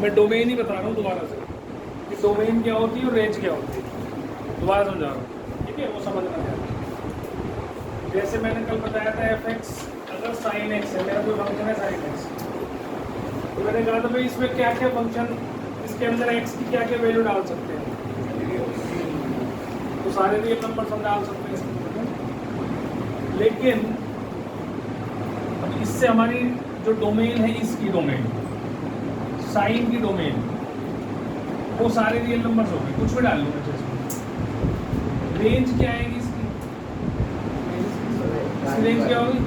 मैं डोमेन ही बता रहा हूँ दोबारा से कि डोमेन क्या होती है और रेंज क्या होती है, दोबारा समझा रहा हूँ, ठीक है, वो समझना चाहिए। जैसे मैंने कल बताया था एफ एक्स अगर साइन एक्स है, मेरा कोई फंक्शन है साइन एक्स, तो मैंने कहा था भाई इसमें क्या क्या फंक्शन, इसके अंदर एक्स की क्या क्या वैल्यू डाल सकते हैं, तो सारे रियल नंबर हम डाल सकते हैं इसके अंदर। लेकिन अब इससे हमारी जो डोमेन है, इसकी डोमेन, साइन की डोमेन, वो सारे रियल नंबर्स हो गए, कुछ भी डाल लूँगा जैसे। रेंज क्या आएगी इसकी रेंज क्या होगी,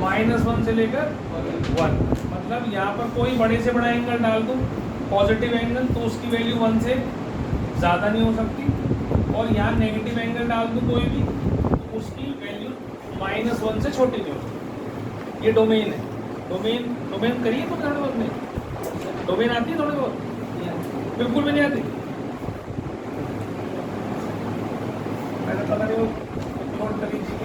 -1 से लेकर 1, मतलब यहाँ पर कोई बड़े से बड़ा एंगल डाल दूँ पॉजिटिव एंगल, तो उसकी वैल्यू 1 से ज़्यादा नहीं हो सकती, और यहाँ नेगेटिव एंगल डाल दूँ कोई भी, तो उसकी वैल्यू -1 से छोटी नहीं हो सकती। ये डोमेन है। डोमेन करिए तो थोड़ा बहुत नहीं, डोमेन आती है थोड़ी बहुत, बिल्कुल भी नहीं आती। मैंने पता नहीं वो नोट कर लीजिए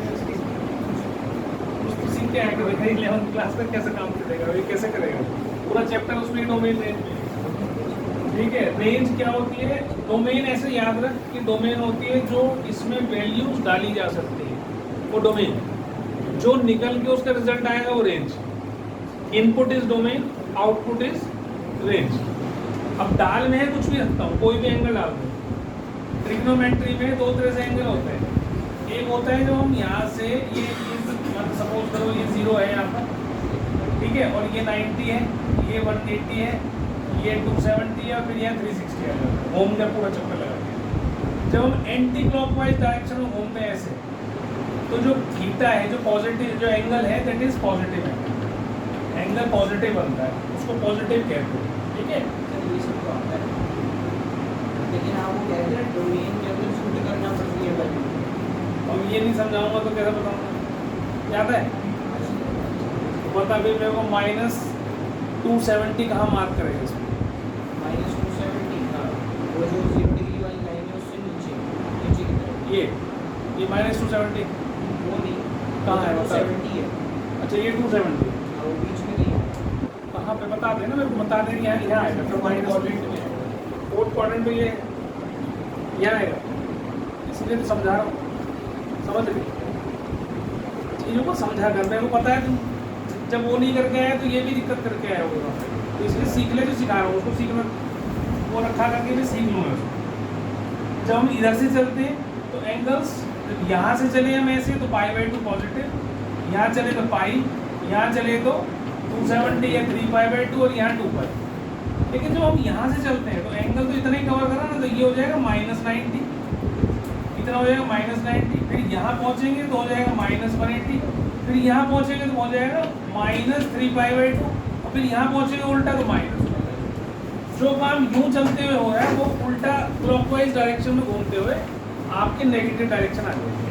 सीखते हैं कि भाई 11th क्लास में कैसे काम करेगा, ये कैसे करेगा, पूरा चैप्टर उसमें डोमेन रेंज में, ठीक है। रेंज क्या होती है, डोमेन ऐसे याद रख कि डोमेन होती है जो इसमें वैल्यूज डाली जा सकती है, वो डोमेन, जो निकल के उसका रिजल्ट आएगा वो range. Input is domain, output is range. अब डाल में है कुछ भी रखता हूँ, कोई भी एंगल डाल दूँ। ट्रिग्नोमेट्री में दो तरह से एंगल होते हैं, एक होता है जो हम यहाँ से ये सपोज करो ये 0 है यहाँ पर, ठीक है, और ये 90 है, ये 180 है, ये 270 है, और फिर यहाँ 360 है, घूम का पूरा चक्कर लगा के। जब हम एंटी क्लॉकवाइज डायरेक्शन में घूमते हैं ऐसे, तो जो थीटा है, जो पॉजिटिव जो एंगल है, that is positive angle positive बनता है, उसको पॉजिटिव कहते हैं, ठीक है। लेकिन आप वो कहते हैं डोमेन के अंदर शूट करना पड़ती है वैल्यू। अब ये नहीं समझाऊंगा तो कैसे बताऊंगा, याद है बता भी मेरे को -270 कहाँ मार्क करेगा इसमें, -270 का वो जो 0 डिग्री वाली लाइन है उससे नीचे की तरफ, ये -270 वो नहीं, कहाँ है, बता। 270 है। अच्छा ये 270 हाँ, वो बीच में नहीं है। कहाँ पे बता देना मेरे को, बता देंगे यहाँ, यहाँ आएगा तो फोर्थ क्वाड्रेंट में ये यहाँ आएगा, इसलिए तो समझा रहा हूँ, समझ रही चीज़ों को समझा कर, मेरे को पता है तुम जब वो नहीं करके आया तो ये भी दिक्कत करके आया होगा, तो इसलिए सीख ले जो सिखा रहा हूँ उसको सीखना, वो रखा करके भी सीख लूँगा उसको। जब हम इधर से चलते हैं तो एंगल्स, यहाँ से चले हम ऐसे तो π/2 पॉजिटिव, यहाँ चले तो पाई, यहाँ चले तो 270 या 3π/2 और यहाँ 2π। लेकिन जब हम यहाँ से चलते हैं तो एंगल तो इतना ही कवर करा ना, तो ये हो जाएगा -90, इतना हो जाएगा -90, फिर यहाँ पहुँचेंगे तो हो जाएगा -180, फिर यहाँ पहुँचेंगे तो हो जाएगा -3π/2, और फिर यहाँ पहुँचेंगे उल्टा तो -1। जो काम यूँ चलते हुए हो रहा है वो उल्टा क्लॉकवाइज डायरेक्शन में घूमते हुए आपके नेगेटिव डायरेक्शन आ जाएगी,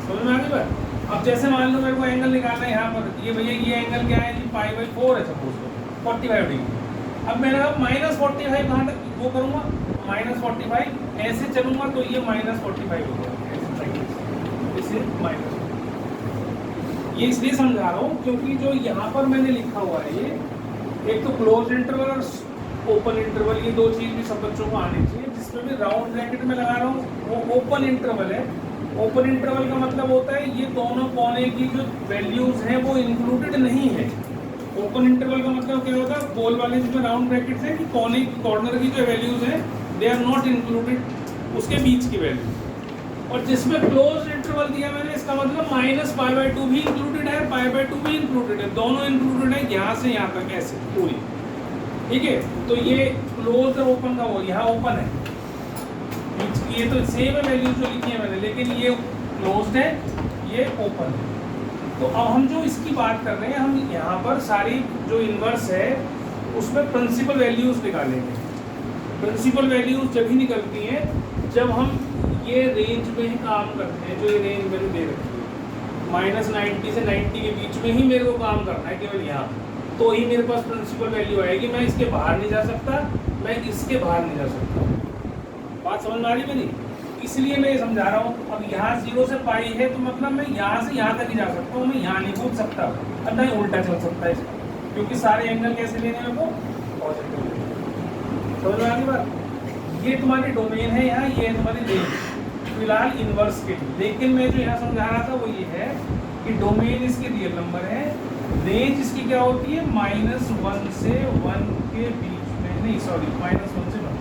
समझ में आ गई बात। अब जैसे मान लो मेरे को एंगल निकालना है यहाँ पर, ये भैया ये एंगल क्या है जी, π/4 है सपोज करो, 45 डिग्री। अब मैंने -45 कहाँ तक वो करूँगा, -45 ऐसे चलूँगा तो ये -45 हो गया, इसे माइनस। ये इसलिए समझा रहा हूँ क्योंकि जो यहाँ पर मैंने लिखा हुआ है ये, एक तो क्लोज इंटरवल और ओपन इंटरवल, ये दो चीज़ भी सब बच्चों को आनी चाहिए। जिसमें भी राउंड ब्रैकेट में लगा रहा हूँ वो ओपन इंटरवल है। ओपन इंटरवल का मतलब होता है ये दोनों कोने की जो वैल्यूज हैं वो इंक्लूडेड नहीं है। ओपन इंटरवल का मतलब क्या होता है, गोल वाले जिसमें राउंड ब्रैकेट है कि कोने कॉर्नर की जो वैल्यूज हैं दे आर नॉट इंक्लूडेड, उसके बीच की वैल्यू। और जिसमें क्लोज इंटरवल दिया मैंने, इसका मतलब -π/2 भी इंक्लूडेड है, π/2 भी इंक्लूडेड है, दोनों इंक्लूडेड है यहाँ से यहाँ तक ऐसे पूरी, ठीक है। तो ये क्लोज और ओपन का वो यहाँ ओपन है, ये तो सेम है वैल्यू जो लिखी है मैंने, लेकिन ये क्लोज्ड है ये ओपन है। तो अब हम जो इसकी बात कर रहे हैं, हम यहाँ पर सारी जो इन्वर्स है उसमें प्रिंसिपल वैल्यूज निकालेंगे। प्रिंसिपल वैल्यूज जब ही निकलती हैं जब हम ये रेंज में ही काम करते हैं, जो ये रेंज मैंने दे रखी है -90 से 90 के बीच में ही मेरे को काम करना है केवल यहाँ, तो ही मेरे पास प्रिंसिपल वैल्यू आएगी। मैं इसके बाहर नहीं जा सकता, मैं इसके बाहर नहीं जा सकता। बात समझ में आ रही मेरी? इसलिए मैं ये समझा रहा हूँ। अब यहाँ 0 से π है तो मतलब मैं यहाँ से यहाँ तक ही जा सकता हूँ, मैं यहाँ नहीं कूद सकता, अब नहीं उल्टा चल सकता है इसका, क्योंकि सारे एंगल कैसे लेने हैं मेरे को पॉजिटिव। समझ में आ गई बात? ये तुम्हारी डोमेन है यहाँ, ये है तुम्हारी रेंज फिलहाल इनवर्स के लिए। लेकिन मैं जो यहाँ समझा रहा था वो ये है कि डोमेन इसकी रियल नंबर है, रेंज इसकी क्या होती है -1 से 1 के बीच में, नहीं सॉरी -1 से 1,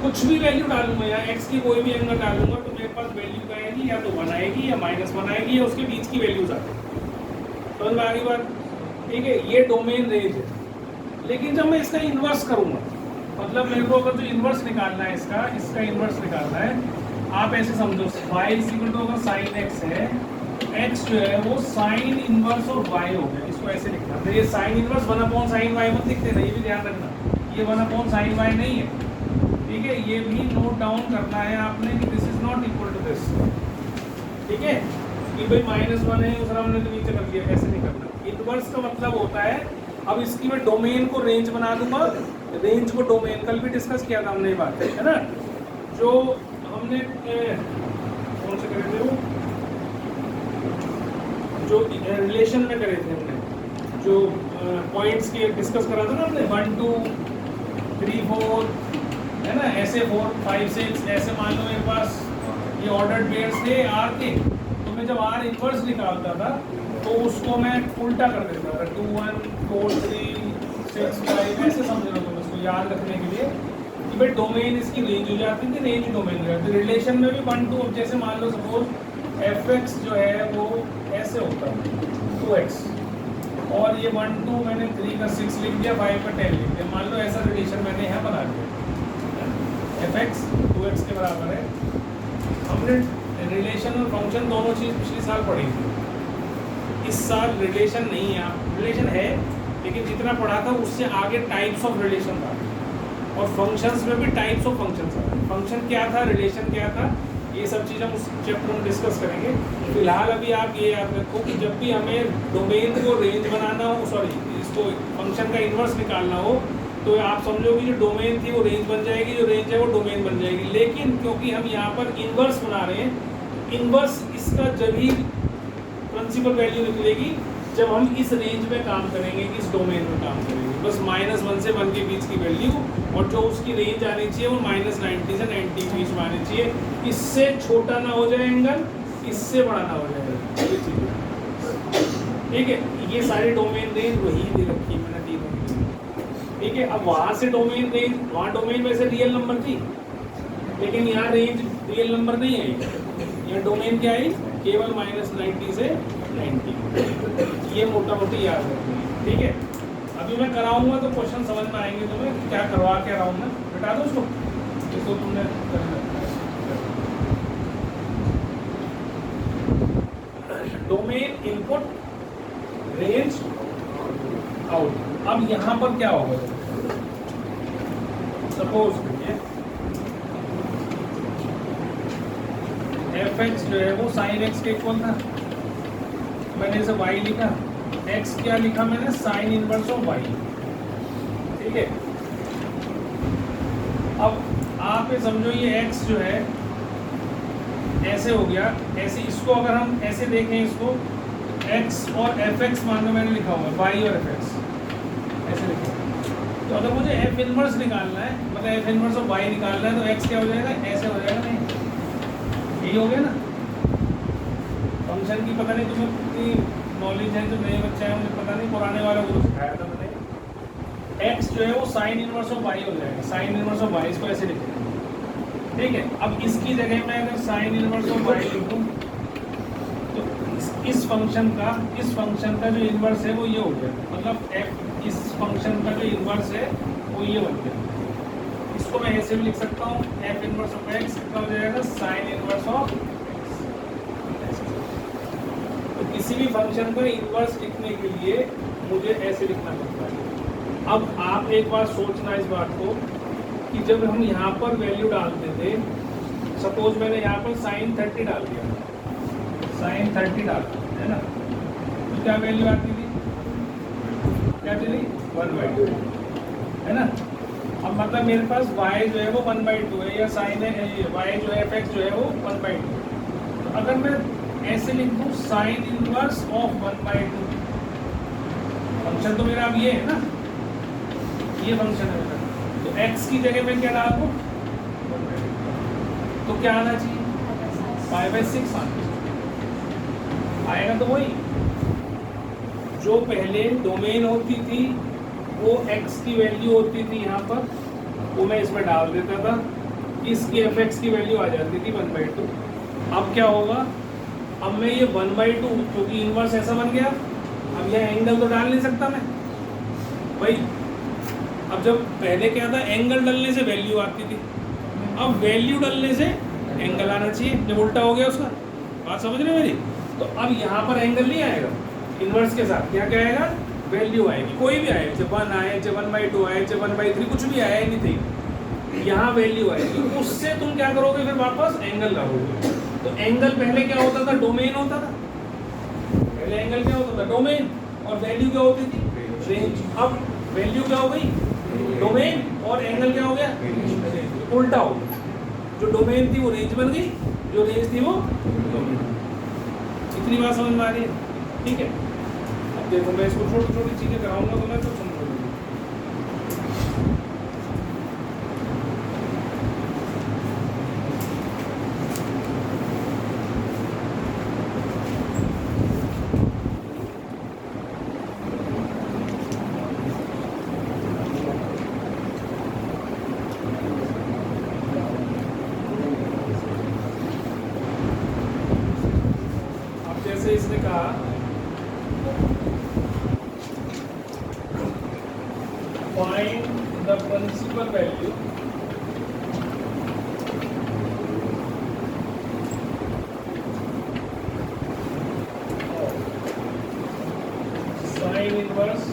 कुछ भी वैल्यू डालूंगा या x की कोई भी एंगल डालूंगा तो मेरे पास वैल्यू क्या आएगी, या तो 1 आएगी या -1 आएगी या उसके बीच की वैल्यूज आएगी। समझ में आ गई बात? ठीक है, ये डोमेन रेंज है। लेकिन जब मैं इसका इन्वर्स करूंगा, मतलब मेरे को अगर जो इन्वर्स निकालना है इसका इन्वर्स निकालना है, आप ऐसे समझो y अगर sin x है, x जो है वो साइन इनवर्स और y हो गया, इसको ऐसे लिखना। तो ये साइन इनवर्स 1/sin y मत लिखते ना, ये भी ध्यान रखना, ये 1/sin y नहीं है। ठीक है, ये भी नोट डाउन करना है आपने कि this is not equal to this. ठीक है, कि भाई -1 है उस हमने तो नीचे कर दिया, ऐसे नहीं करना। इनवर्स का मतलब होता है, अब इसकी मैं डोमेन को रेंज बना दूंगा, रेंज को डोमेन, कल भी डिस्कस किया था हमने ये बात, है ना, जो हमने कौन से करे थे वो, जो रिलेशन में करे थे हमने, जो पॉइंट्स के डिस्कस करा था ना हमने, 1 2 3 4 है ना, ऐसे 4 5 6 ऐसे मान लो मेरे पास ये ऑर्डर्ड पेयर्स थे आर के, तो मैं जब आर इनवर्स निकालता था तो उसको मैं उल्टा कर देता था, 2 1 4 3 6 5 ऐसे समझ रहा था उसको याद रखने के लिए कि भाई डोमेन इसकी रेंज हो जाती थी, रेंज डोमेन हो जाती। रिलेशन में भी 1 2, अब जैसे मान लो सपोज fx जो है वो ऐसे होता है 2x, और ये 1 2 मैंने 3 का 6 लिख दिया, 5 का 10 लिख दिया, मान लो ऐसा रिलेशन मैंने यहाँ बना दिया, fx 2x के बराबर है। हमने रिलेशन और फंक्शन दोनों चीज़ पिछले साल पढ़ी थी, इस साल रिलेशन नहीं है, रिलेशन है लेकिन जितना पढ़ा था उससे आगे टाइप्स ऑफ रिलेशन था, और फंक्शंस में भी टाइप्स ऑफ फंक्शंस था। फंक्शन क्या था, रिलेशन क्या था, ये सब चीज़ हम उस चैप्टर में डिस्कस करेंगे। फिलहाल अभी आप ये याद रखो कि जब भी हमें डोमेन को रेंज बनाना हो, सॉरी इसको फंक्शन का इन्वर्स निकालना हो, तो आप समझो कि जो डोमेन थी वो रेंज बन जाएगी, जो रेंज है वो डोमेन बन जाएगी। लेकिन क्योंकि हम यहाँ पर इन्वर्स बना रहे हैं, इन्वर्स इसका जब ही प्रिंसिपल वैल्यू निकलेगी जब हम इस रेंज में काम करेंगे, इस डोमेन में काम करेंगे, बस -1 से 1 के बीच की वैल्यू, और जो उसकी रेंज आनी चाहिए वो -90 से 90 के बीच में आनी चाहिए। इससे छोटा ना हो जाए एंगल, इससे बड़ा ना हो जाए, ये चीज़। ठीक है, ये सारी डोमेन रेंज वही दे रखी है मैंने, तीनों। ठीक है, अब वहाँ से डोमेन रेंज, वहाँ डोमेन वैसे रियल नंबर थी, लेकिन यहाँ रेंज रियल नंबर नहीं आई, यहाँ डोमेन क्या आई, केवल -90 से 90। ये मोटा मोटी याद रखनी है। ठीक है, अभी मैं कराऊंगा तो क्वेश्चन समझ में आएंगे तुम्हें, क्या करवा क्या रहा हूँ मैं, बता दो उसको जिसको तुमने डोमेन इनपुट रेंज आउट। अब यहाँ पर क्या होगा, सपोज करिए fx जो है वो sin x के इक्वल था, मैंने इसे y लिखा, x क्या लिखा मैंने, साइन इनवर्स ऑफ y। ठीक है, अब आप ये समझो ये x जो है ऐसे हो गया, ऐसे इसको अगर हम ऐसे देखें, इसको x और fx मान लो मैंने लिखा हुआ y और fx ऐसे लिखा। तो अगर मुझे f इनवर्स निकालना है, मतलब f इनवर्स ऑफ y निकालना है, तो x क्या हो जाएगा, ऐसे हो जाएगा, नहीं यही हो गया ना। फंक्शन की पता नहीं तुम्हें कितनी नॉलेज है, जो नए बच्चे हैं मुझे पता नहीं, पुराने वालों को सिखाया था मैंने। x जो है वो साइन इनवर्स ऑफ y हो जाएगा, साइन इनवर्स ऑफ y, इसको ऐसे लिखेंगे। ठीक है, अब इसकी जगह मैं अगर साइन इनवर्स ऑफ y लिखूं तो इस फंक्शन का जो इनवर्स है वो ये हो गया, मतलब f इस फंक्शन का जो इनवर्स है वो ये बन गया। इसको मैं ऐसे भी लिख सकता हूँ, f इनवर्स ऑफ x कितना हो जाएगा, साइन इनवर्स ऑफ। तो किसी भी फंक्शन का इनवर्स लिखने के लिए मुझे ऐसे लिखना पड़ता है। अब आप एक बार सोचना इस बात को कि जब हम यहाँ पर वैल्यू डालते थे, सपोज मैंने यहाँ पर साइन 30 डाल दिया, साइन 30 डाल दिया, है ना, तो क्या वैल्यू आती थी, क्या चली 1/2, है ना। अब मतलब मेरे पास y जो है वो 1/2 है, या साइन है y जो है fx जो है वो 1/2। तो अगर मैं ऐसे लिख दूँ साइन इनवर्स ऑफ 1/2, फंक्शन तो मेरा अब ये है ना, ये फंक्शन है मेरा, तो x की जगह मैं क्या डाल दूँ, तो क्या आना चाहिए, 5/6 आएगा। तो वही जो पहले डोमेन होती थी वो x की वैल्यू होती थी यहाँ पर, वो मैं इसमें डाल देता था, इसकी fx की वैल्यू आ जाती थी 1/2। अब क्या होगा, अब मैं ये 1/2 क्योंकि इनवर्स ऐसा बन गया, अब यह एंगल तो डाल नहीं सकता मैं भाई। अब जब पहले क्या था, एंगल डालने से वैल्यू आती थी, अब वैल्यू डालने से एंगल आना चाहिए, जब उल्टा हो गया उसका, बात समझ रहे हो मेरी। तो अब यहाँ पर एंगल नहीं आएगा, इनवर्स के साथ क्या क्या आएगा, वैल्यू आएगी, कोई भी आए, चाहे 1 आए, चाहे 1/2 आए, चाहे 1/3, कुछ भी आए, एनीथिंग, यहाँ वैल्यू आएगी। उससे तुम क्या करोगे, फिर वापस एंगल लाओगे। तो एंगल पहले क्या होता था, डोमेन होता था, पहले एंगल क्या होता था, डोमेन, और वैल्यू क्या होती थी, रेंज। अब वैल्यू क्या हो गई, डोमेन, और एंगल क्या हो गया, उल्टा हो गया। जो डोमेन थी वो रेंज बन गई, जो रेंज थी वो डोमेन। इतनी बात समझ में आ रही है, ठीक है। अब देखो मैं इसको छोटी छोटी चीजें कराऊंगा तो मैं तो समझ लूंगा। जैसे इसने कहा find the principal value sine inverse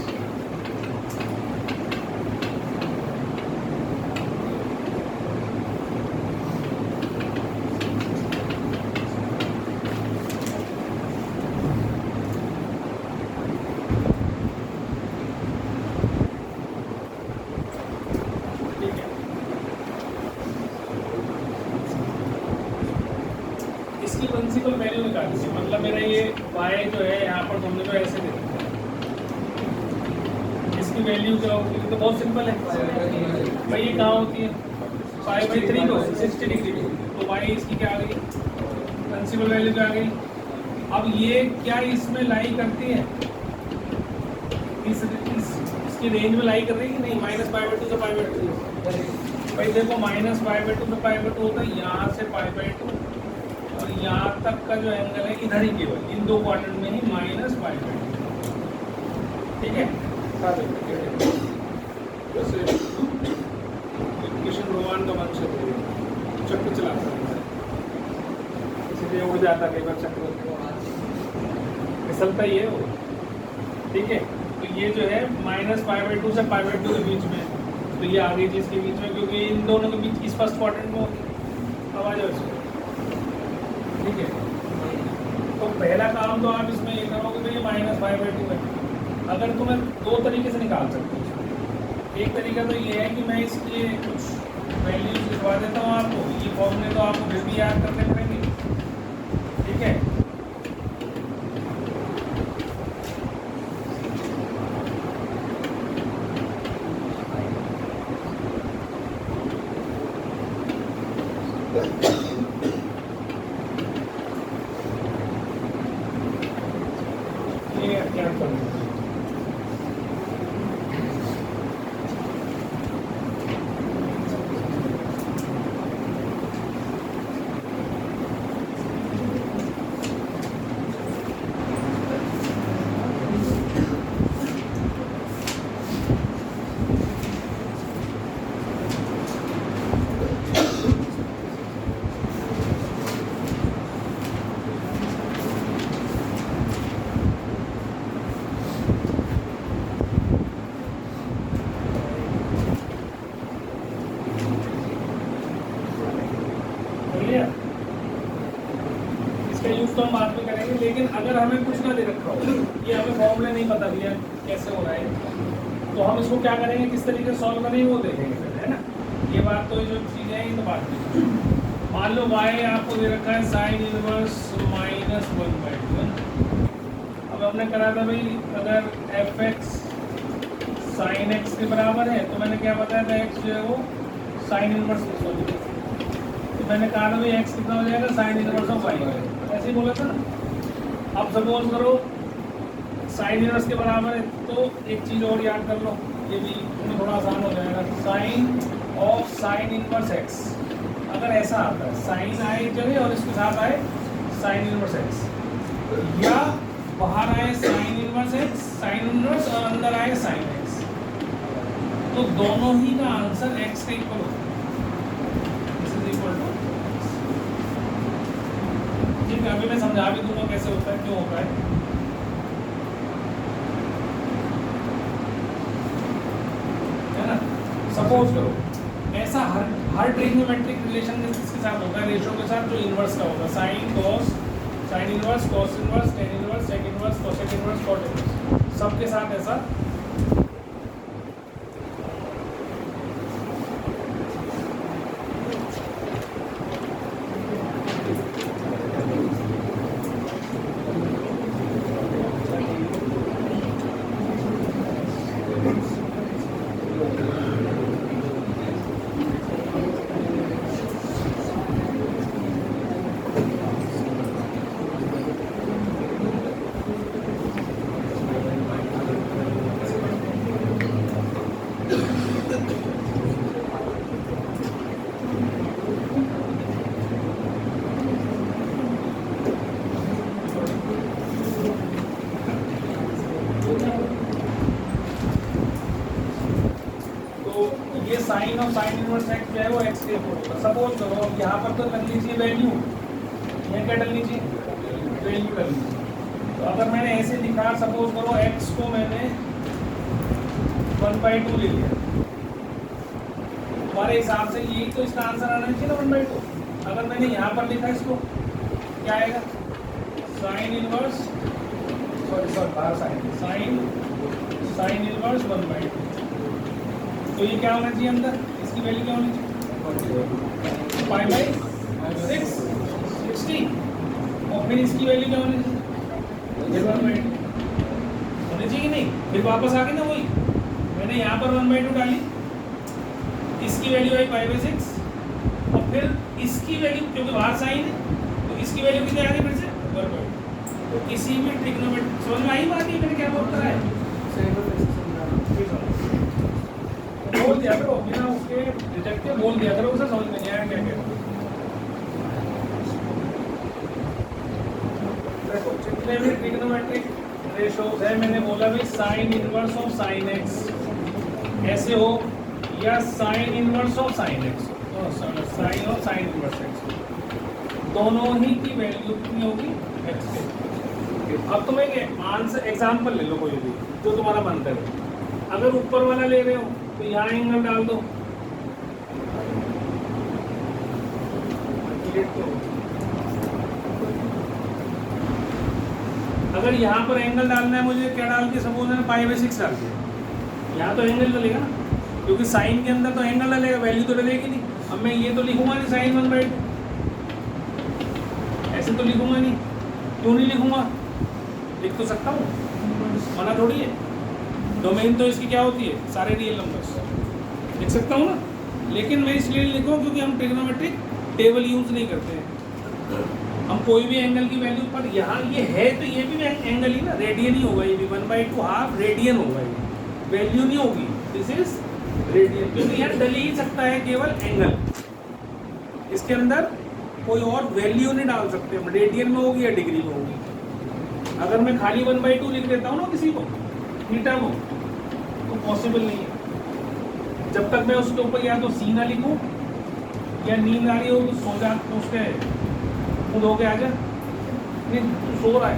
principal value निकाली थी, मतलब मेरा ये y जो है यहाँ पर तुमने तो ऐसे दे दिया, इसकी वैल्यू क्या होगी, तो बहुत सिंपल है भाई, ये कहाँ होती है 5/3 को 60 डिग्री, तो y इसकी क्या आ गई, प्रिंसिपल वैल्यू क्या आ गई। अब ये क्या इसमें लाई करती है, इसकी रेंज में लाई कर रही है कि नहीं, -π/2 से π/2 भाई। देखो -π/2 से π/2 होता है, यहाँ से π/2 और यहाँ तक का जो एंगल है इधर ही केवल, इन दो क्वाड्रेंट में ही -π/2, ठीक है। जैसे कृष्ण भगवान का वंश चक्र चलाता है, इसलिए उड़ जाता कई बार चक्र, फिसलता ही है वो, ठीक है। तो ये जो है -π/2 से π/2 के बीच में, तो ये आगे चीज के बीच में, क्योंकि इन दोनों के बीच इस फर्स्ट क्वाड्रेंट में होगी, अब आ जाओ इसको, ठीक है। तो पहला काम तो आप इसमें ये करोगे तो ये -π/2 है। अगर तुम्हें दो तरीके से निकाल सकते हो, एक तरीका तो ये है कि मैं इसके कुछ वैल्यूज लिखवा देता हूँ आपको, ये फॉर्मूले तो आपको फिर भी याद करने पड़ेंगे, ठीक है। तो हम बात में करेंगे, लेकिन अगर हमें कुछ ना दे रखा हो, ये हमें फॉर्मूला नहीं पता भैया कैसे हो रहा है, तो हम इसको क्या करेंगे, किस तरीके से सॉल्व करेंगे वो देखेंगे फिर, है ना। ये बात तो, ये जो चीज़ें हैं ये तो बात नहीं। मान लो y आपको दे रखा है साइन इनवर्स -1/2। अब हमने करा था भाई, अगर fx साइन एक्स के बराबर है, तो मैंने क्या बताया था, एक्स जो है वो साइन इनवर्स हो जाएगा। तो मैंने कहा था भाई एक्स कितना हो जाएगा, साइन इनवर्स ऑफ वाई, ऐसे ही बोला था ना। अब सपोज करो साइन इनवर्स के बराबर है, तो एक चीज़ और याद कर लो, ये भी तुम्हें थोड़ा आसान हो जाएगा। Sine of sine inverse x, अगर ऐसा आता है साइन आए जगह और इसके साथ आए साइन इनवर्स एक्स, या बाहर आए sign inverse x, sine inverse और अंदर आए साइन एक्स, तो दोनों ही का आंसर एक्स के इक्वल होता है। दिस इज इक्वल टू, ठीक है, अभी मैं समझा भी दूंगा कैसे होता है, क्यों होता है। सपोज करो ऐसा हर ट्रिग्नोमेट्रिक रिलेशन किसके साथ होता है, रेशियो के साथ जो इनवर्स का होता है, sine cos, sine inverse, cos inverse, tan inverse, sec inverse, cosec inverse, cot inverse, सबके साथ ऐसा। Sine of sine inverse x जो है वो एक्स के इक्वल होगा। सपोज करो अब यहाँ पर तो कर लीजिए वैल्यू, ये क्या डालनी चाहिए, वैल्यू डालनी चाहिए। तो अगर मैंने ऐसे लिखा, सपोज करो एक्स को मैंने 1/2 ले लिया, हमारे हिसाब से यही तो इसका आंसर आना चाहिए ना 1/2। अगर मैंने यहाँ पर लिखा इसको, क्या आएगा, साइन इनवर्स, सॉरी बाहर साइन इनवर्स 1/2। तो ये क्या होना चाहिए अंदर, इसकी वैल्यू क्या होनी चाहिए, 5/6 60, और फिर इसकी वैल्यू क्या होनी चाहिए, 1/2 होनी चाहिए कि नहीं। फिर वापस आ गई ना वही, मैंने यहाँ पर 1/2 डाली, इसकी वैल्यू आई 5/6, और फिर इसकी वैल्यू क्योंकि बाहर साइन है तो इसकी वैल्यू कितनी आ गई फिर से 1/2। तो किसी भी ट्रिग्नोमेट्री समझ में आई बात, ये मैंने क्या बोल रहा है, बोल दिया करो बिना उसके रिजेक्ट के, बोल दिया करो, उसे समझ में नहीं आया क्या कह रहा। देखो जितने भी ट्रिग्नोमेट्रिक रेशियोज है, मैंने बोला भी sine inverse of sine x ऐसे हो, या sine inverse of sine x, sine of sine inverse x, दोनों ही की वैल्यू कितनी होगी, एक्स के। अब तुम एक आंसर एग्जाम्पल ले लो कोई भी जो तुम्हारा मन करे। अगर ऊपर वाला ले रहे हो तो यहाँ एंगल डाल दो, अगर यहाँ पर एंगल डालना है मुझे, क्या डाल के सपोज है 5/6 डाल के, यहाँ तो एंगल डलेगा ना, क्योंकि साइन के अंदर तो एंगल डलेगा, वैल्यू तो डलेगी नहीं। अब मैं ये तो लिखूंगा नहीं साइन 1/2, ऐसे तो लिखूंगा नहीं, क्यों नहीं लिखूंगा, लिख तो सकता हूँ, मना थोड़ी है। डोमेन तो इसकी क्या होती है, सारे रियल नंबर्स, लिख सकता हूँ ना, लेकिन मैं इसलिए लिखूँ क्योंकि हम ट्रिग्नोमेट्रिक टेबल यूज नहीं करते हैं, हम कोई भी एंगल की वैल्यू पर, यहाँ ये है तो ये भी एंगल ही ना, रेडियन ही होगा, ये भी 1/2 हाफ रेडियन होगा, ये वैल्यू नहीं होगी, दिस इज रेडियन, क्योंकि यहाँ डल ही सकता है केवल एंगल, इसके अंदर कोई और वैल्यू नहीं डाल सकते हम, रेडियन में होगी या डिग्री में होगी। अगर मैं खाली 1/2 लिख देता हूँ ना किसी को, थीटा को, तो पॉसिबल नहीं है। जब तक मैं उसके ऊपर या तो सी ना लिखूं, या नींद आ रही हो तो सो जा, तो उसके खुद हो के आ जा, नहीं तू सो रहा है,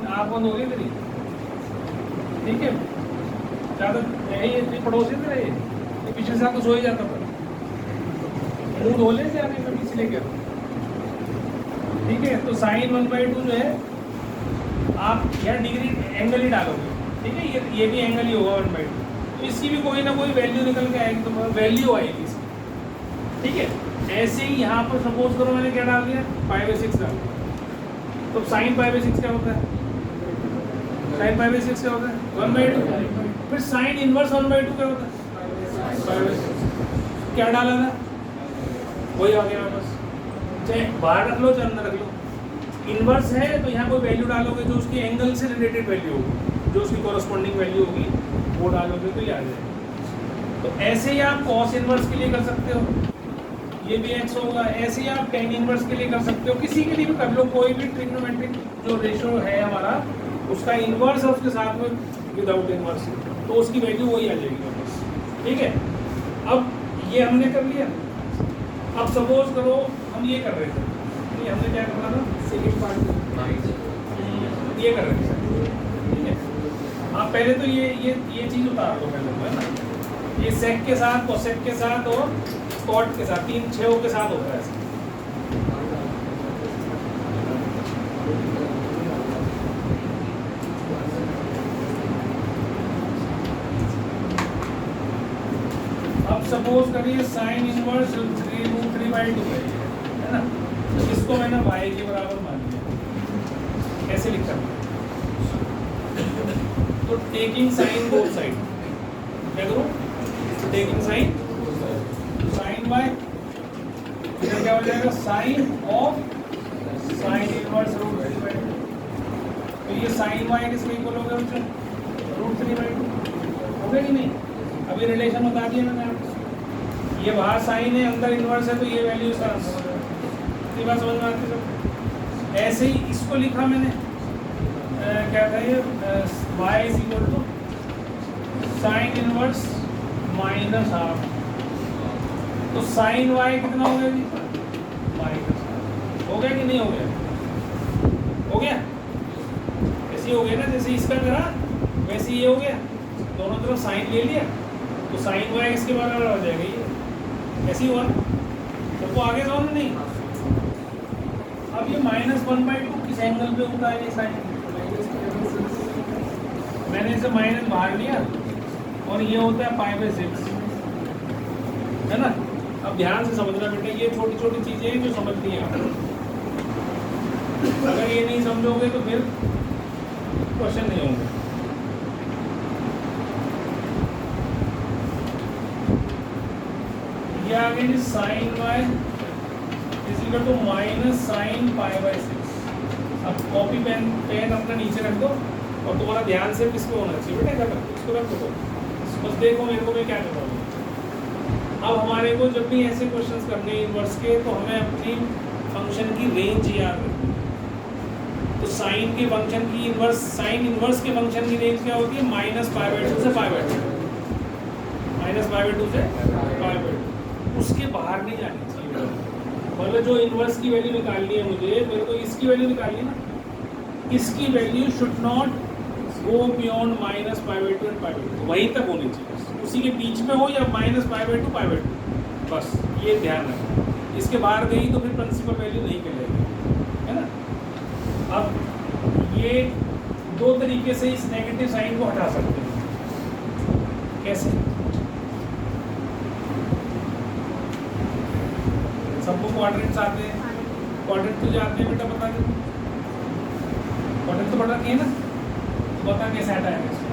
आँख बंद हो गई तेरी, ठीक है, ज़्यादा यही पड़ोसी थे रहे, पीछे से आकर सो ही जाता था, मुँह धो ले जाने में इसलिए क्या, ठीक है। तो साइन 1/2 जो है आप या डिग्री एंगल ही डालोगे, ठीक है, ये भी एंगल ही होगा 1/2, तो इसकी भी कोई ना कोई वैल्यू निकल के आएगी, तो वैल्यू आएगी इसकी, ठीक है। ऐसे ही यहाँ पर सपोज करो मैंने क्या डाल दिया 5/6 डाल दिया, तो साइन 5/6 क्या होता है, साइन 5/6 क्या होता है 1/2, फिर साइन इनवर्स 1/2 क्या होता है? क्या डाला था? वही आ गया बस, चाहे बाहर रख लो चाहे अंदर रख लो। इनवर्स है तो यहाँ कोई वैल्यू डालोगे जो उसकी एंगल से रिलेटेड वैल्यू होगी, जो उसकी कॉरस्पॉन्डिंग वैल्यू होगी वो डालोगे तो ये आ जाएगा। तो ऐसे ही आप कॉस इनवर्स के लिए कर सकते हो, ये भी x होगा। ऐसे ही आप टेन इनवर्स के लिए कर सकते हो, किसी के लिए भी कर लो, कोई भी ट्रिग्नोमेट्रिक जो रेशियो है हमारा उसका इनवर्स है उसके साथ में विदाउट इनवर्स, तो उसकी वैल्यू वही आ जाएगी वापस। ठीक है, अब ये हमने कर लिया। अब सपोज करो हम ये कर रहे थे, ये हमने क्या करना था, सेकंड पार्ट ये कर रहे थे। ठीक है, आप पहले तो ये चीज़ उतार दो पहले, है ना, ये सेक के साथ, कोसेक के साथ और कॉट के साथ, 3 6 के साथ होता है ऐसा। अब सपोज करिए साइन इनवर्स 3√3/2 है ना, तो इसको मैंने y के बराबर मान लिया। कैसे लिख सकते हैं? तो टेकिंग साइन बोथ साइड, क्या करूँ? टेकिंग साइन y, इधर क्या हो जाएगा, साइन ऑफ साइन इनवर्स √3/2। तो ये साइन y किसके इक्वल हो गया बच्चों? √3/2 हो गया कि नहीं? अभी रिलेशन बता दिया मैंने आपको, ये बाहर साइन है अंदर इनवर्स है तो ये वैल्यू इसका आंसर होगा। ये बात समझ में आती है? ऐसे ही इसको लिखा मैंने, क्या था ये, y is equal to sine inverse -½ तो साइन y कितना हो गया जी? -½ हो गया कि नहीं हो गया? हो गया, ऐसे ही हो गया ना, जैसे इसका करा वैसे ये हो गया, दोनों तरफ साइन ले लिया तो साइन y इसके बराबर हो जाएगा, ये ऐसे ही हुआ। सबको आगे समझ में नहीं? अब ये -1/2 किस एंगल पे होता है? ये साइन, मैंने इसे माइनस बाहर लिया और ये होता है π/6, है ना। अब ध्यान से समझना बेटा, ये छोटी छोटी चीजें हैं जो समझनी है आपको। अगर ये नहीं समझोगे तो फिर क्वेश्चन नहीं होंगे। ये आ गया जी sine y is equal to -sin π/6। अब कॉपी पेन अपना नीचे रख दो और तुम्हारा ध्यान सिर्फ इस पे होना चाहिए बेटा, इसको रख दो, बस देखो मेरे को मैं क्या कर रहा हूँ। अब हमारे को जब भी ऐसे क्वेश्चंस करने हैं इनवर्स के, तो हमें अपनी फंक्शन की रेंज याद रखनी है। तो साइन के फंक्शन की इनवर्स, साइन इनवर्स के फंक्शन की रेंज क्या होती है? -π/2 से π/2, -π/2 से π/2, उसके बाहर नहीं जानी चाहिए। मतलब जो इनवर्स की वैल्यू निकालनी है मुझे, मेरे को इसकी वैल्यू निकालनी है ना, इसकी value should not go beyond -π/2 and π/2, वहीं तक होनी चाहिए, उसी के बीच में हो या -π/2 π/2, बस ये ध्यान रखना। इसके बाहर गई तो फिर प्रिंसिपल वैल्यू नहीं मिलेगी, है ना। अब ये दो तरीके से इस नेगेटिव साइन को हटा सकते हैं। कैसे? सबको क्वाड्रेंट्स आते हैं, क्वाड्रेंट तो जाते हैं बेटा, बता दो क्वाड्रेंट तो पता नहीं है ना, बता कैसे हटाएंगे इसको।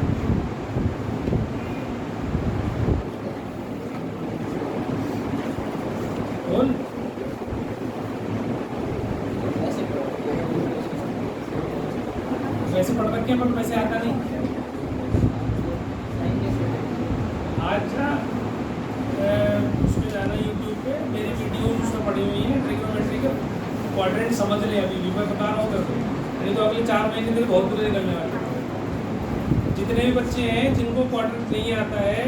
वैसे पढ़ रखे हैं पर वैसे आता नहीं। अच्छा, उसमें जाना यूट्यूब पे, मेरी वीडियो उसमें पड़ी हुई है ट्रिग्नोमेट्रिकल क्वाड्रेंट, समझ ले अभी भी मैं बता रहा हूँ तेरे को, नहीं तो अगले 4 महीने तक बहुत बुरे निकलने वाले। जितने भी बच्चे हैं जिनको क्वाड्रेंट नहीं आता है,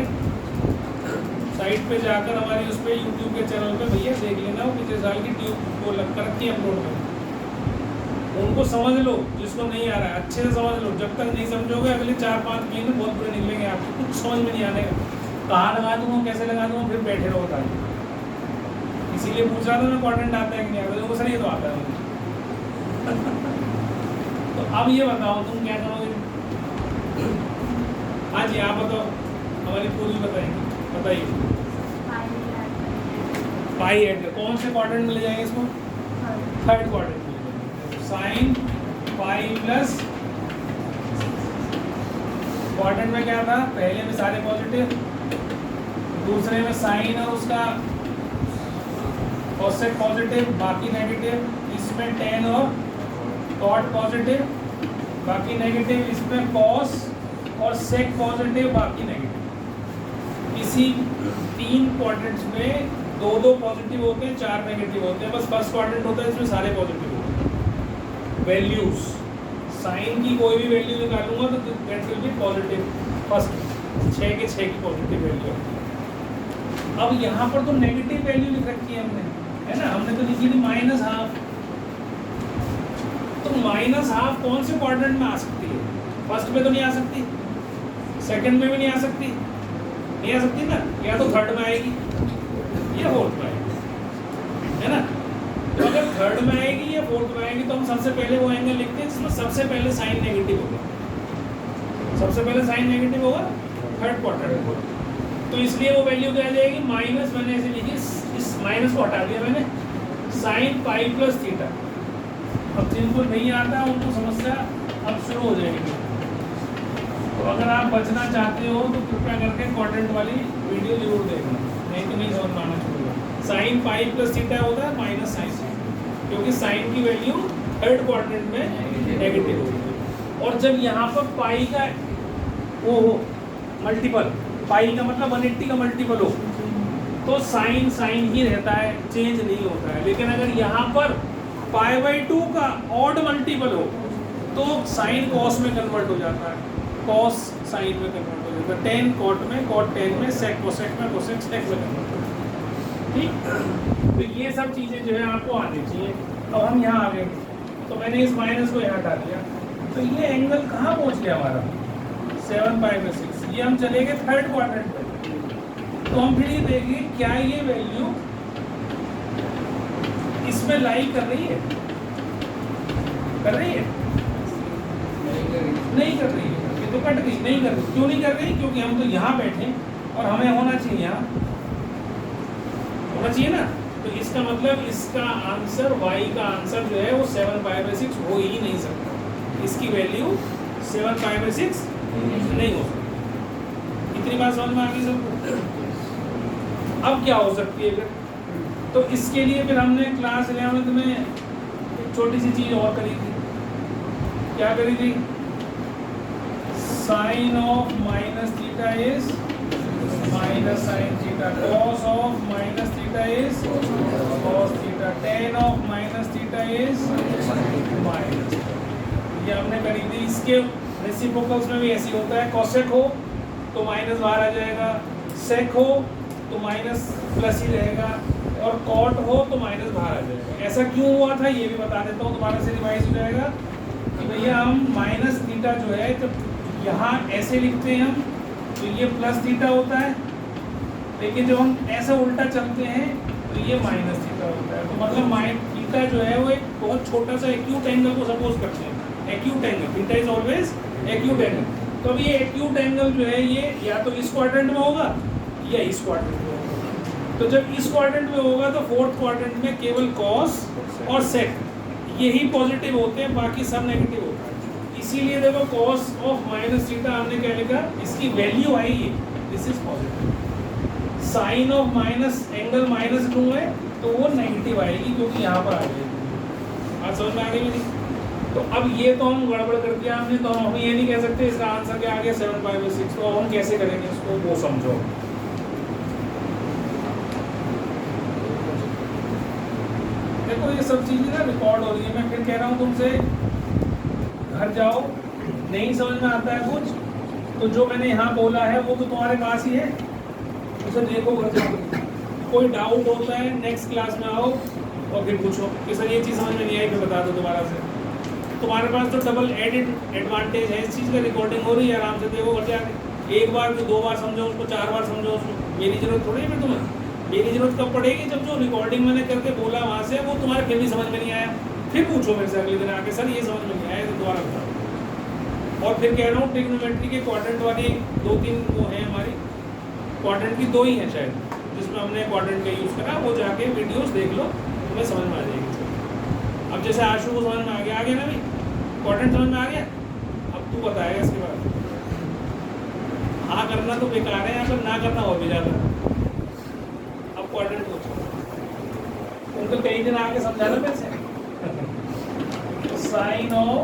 साइट पे जाकर हमारी उस पर यूट्यूब के चैनल पे भैया देख लेना, वो पिछले साल की ट्यूब को लग कर रखी है अपलोड में, उनको समझ लो। जिसको नहीं आ रहा है अच्छे से समझ लो, जब तक नहीं समझोगे अगले 4-5 महीने बहुत बुरे निकलेंगे आपको, कुछ समझ में नहीं आने का, कहाँ लगा दूँगा कैसे लगा दूँगा, फिर बैठे रहो था। इसीलिए पूछ रहा था मैं क्वाड्रेंट आता है कि नहीं आता, तो सर ये तो आता है मुझे। तो अब ये बताओ तुम क्या करोगे? हाँ जी आप बताओ, हमारी पूरी बताएंगे, बताइए। पाई ऐड कौन से क्वाड्रेंट मिल जाएंगे इसको? थर्ड क्वाड्रेंट मिल जाएंगे। साइन पाई प्लस क्वाड्रेंट में क्या था, पहले में सारे पॉजिटिव, दूसरे में साइन और उसका कोसेक पॉजिटिव बाकी नेगेटिव, इसमें टेन और कॉट पॉजिटिव बाकी नेगेटिव, इसमें कॉस और सेक पॉजिटिव बाकी नेगेटिव। इसी 3 क्वाड्रेंट्स में 2 पॉजिटिव होते हैं, 4 नेगेटिव होते हैं। बस फर्स्ट क्वाड्रेंट होता है इसमें सारे पॉजिटिव होते हैं। वैल्यूज साइन की कोई भी वैल्यू निकालूंगा तो that will be positive, first 6 के 6 की पॉजिटिव वैल्यू। अब यहाँ पर तो नेगेटिव वैल्यू लिख रखी है हमने, है ना, हमने तो लिखी थी -12। तो -12 कौन से क्वाड्रेंट में आ सकती है? फर्स्ट में तो नहीं आ सकती, सेकंड में भी नहीं आ सकती, नहीं आ सकती ना, या तो थर्ड में आएगी या फोर्थ में आएगी, है ना। तो अगर थर्ड में आएगी या फोर्थ में आएगी तो हम सबसे पहले वो एंगल लिखते हैं जिसमें सबसे पहले साइन नेगेटिव होगा, सबसे पहले साइन नेगेटिव होगा थर्ड क्वाड्रेंट में। तो इसलिए वो वैल्यू क्या आ जाएगी, माइनस, मैंने ऐसे लिखी, इस माइनस को हटा दिया मैंने, साइन पाई प्लस थीटा। अब जिनको नहीं आता उनको समस्या अब शुरू हो जाएगी। तो अगर आप बचना चाहते हो तो कृपया करके क्वाड्रेंट वाली वीडियो जरूर देखना, नहीं तो नहीं समझ में आना शुरू होगा। साइन पाई प्लस थीटा होता है माइनस साइन, क्योंकि साइन की वैल्यू थर्ड क्वाड्रेंट में नेगेटिव होती है। और जब यहाँ पर पाई का वो हो मल्टीपल, पाई का मतलब 180 का मल्टीपल हो, तो साइन साइन ही रहता है, चेंज नहीं होता है। लेकिन अगर यहाँ पर π/2 का ऑड मल्टीपल हो तो साइन कॉस में कन्वर्ट हो जाता है, कॉस साइन में कन्वर्ट हो जाता है, टेन कॉट में, कॉट टेन में, सेक कोसेक में, कोसेक सेक में कन्वर्ट हो जाता है। ठीक, तो ये सब चीज़ें जो है आपको आनी चाहिए। अब हम यहाँ आ गए, तो मैंने इस माइनस को यहाँ हटा दिया, तो ये एंगल कहाँ पहुँच गया हमारा, 7π/6। ये हम चले गए थर्ड क्वाड्रेंट पे। तो हम फिर ये देखिए क्या ये वैल्यू इसमें लाई कर रही है, कर रही है, नहीं कर रही है, ये तो कट गई, नहीं कर रही। क्यों नहीं कर रही? क्योंकि हम तो यहाँ बैठे और हमें होना चाहिए यहाँ, होना चाहिए ना। तो इसका मतलब इसका आंसर, y का आंसर जो है वो 7π/6 हो ही नहीं सकता, इसकी वैल्यू 7π/6 नहीं हो सकती। इतनी बात समझ में आ गई सबको? अब क्या हो सकती है फिर? तो इसके लिए फिर हमने क्लास 11th में एक छोटी सी चीज़ और करी थी। क्या करी थी? Sine of minus theta is minus sine theta, cos of minus theta is cos theta, tan of minus theta is minus. ये हमने करी थी। इसके रेसिप्रोकल्स में भी ऐसी होता है, कॉसेक हो तो माइनस बाहर आ जाएगा, सेक हो तो माइनस प्लस ही रहेगा, और कॉट हो तो माइनस बाहर आ जाएगा। ऐसा क्यों हुआ था ये भी बता देता हूँ, दोबारा से रिवाइज हो जाएगा कि भैया हम माइनस थीटा जो है जब यहाँ ऐसे लिखते हैं हम तो ये प्लस थीटा होता है, लेकिन जब हम ऐसा उल्टा चलते हैं तो ये माइनस थीटा होता है। तो मतलब थीटा जो है वो एक बहुत छोटा सा एक्यूट एंगल को सपोज करते हैं, acute angle, theta is always acute angle. तो अब ये एक्यूट एंगल जो है ये या तो इस क्वाड्रेंट में होगा या इस क्वाड्रेंट में होगा। तो जब इस क्वाड्रेंट में होगा तो फोर्थ क्वाड्रेंट में केवल कॉस और सेक यही पॉजिटिव होते हैं, बाकी सब नेगेटिव होता है। इसीलिए देखो कॉस ऑफ माइनस थीटा हमने क्या लिखा, इसकी वैल्यू आई है, this is positive. Sine of minus angle -2 है तो वो नेगेटिव आएगी क्योंकि यहाँ पर आ जाएगी। आज समझ में आ गई मेरी? तो अब ये तो हम गड़बड़ कर दिया हमने, तो हम ये नहीं कह सकते इसका आंसर क्या आ गया 7/6। तो हम कैसे करेंगे उसको, वो समझो। देखो ये सब चीज़ें ना रिकॉर्ड हो रही है। मैं फिर कह रहा हूँ तुमसे, घर जाओ, नहीं समझ में आता है कुछ तो जो मैंने यहाँ बोला है वो तो तुम्हारे पास ही है, उसे देखो घर जाओ। कोई डाउट होता है नेक्स्ट क्लास में आओ और फिर पूछो कि सर ये चीज़ समझ में नहीं आई, फिर बता दो दोबारा से। तुम्हारे पास तो डबल एडवांटेज है इस चीज़ का, रिकॉर्डिंग हो रही है, आराम से देखो घर जाके। एक बार तो 2 बार समझो उसको, 4 बार समझो उसको, मेरी ज़रूरत थोड़ी है फिर तुम्हें। मेरी ज़रूरत कब पड़ेगी, जब जो रिकॉर्डिंग मैंने करके बोला वहाँ से वो तुम्हारे फिर भी समझ में नहीं आया, फिर पूछो मेरे से अगले दिन आके, सर ये समझ में नहीं आया तो दोबारा बताओ। और फिर कह रहा हूँ ट्रिग्नोमेट्री के क्वाड्रेंट वाली 2-3 वो हैं हमारी, क्वाड्रेंट की 2 ही हैं शायद जिसमें हमने क्वाड्रेंट का यूज़ करा, वो जाके वीडियोस देख लो, तुम्हें समझ में आ जाएगी। अब जैसे आशु को समझ में आ गया ना भाई, क्वाड्रेंट समझ में आ गया, अब तू बताएगा इसके बाद। हाँ करना तो बेकार है, अगर ना करना हो भी ज़्यादा। अब क्वाड्रेंट पूछो, उनको कई दिन आके समझाना वैसे। साइन ऑफ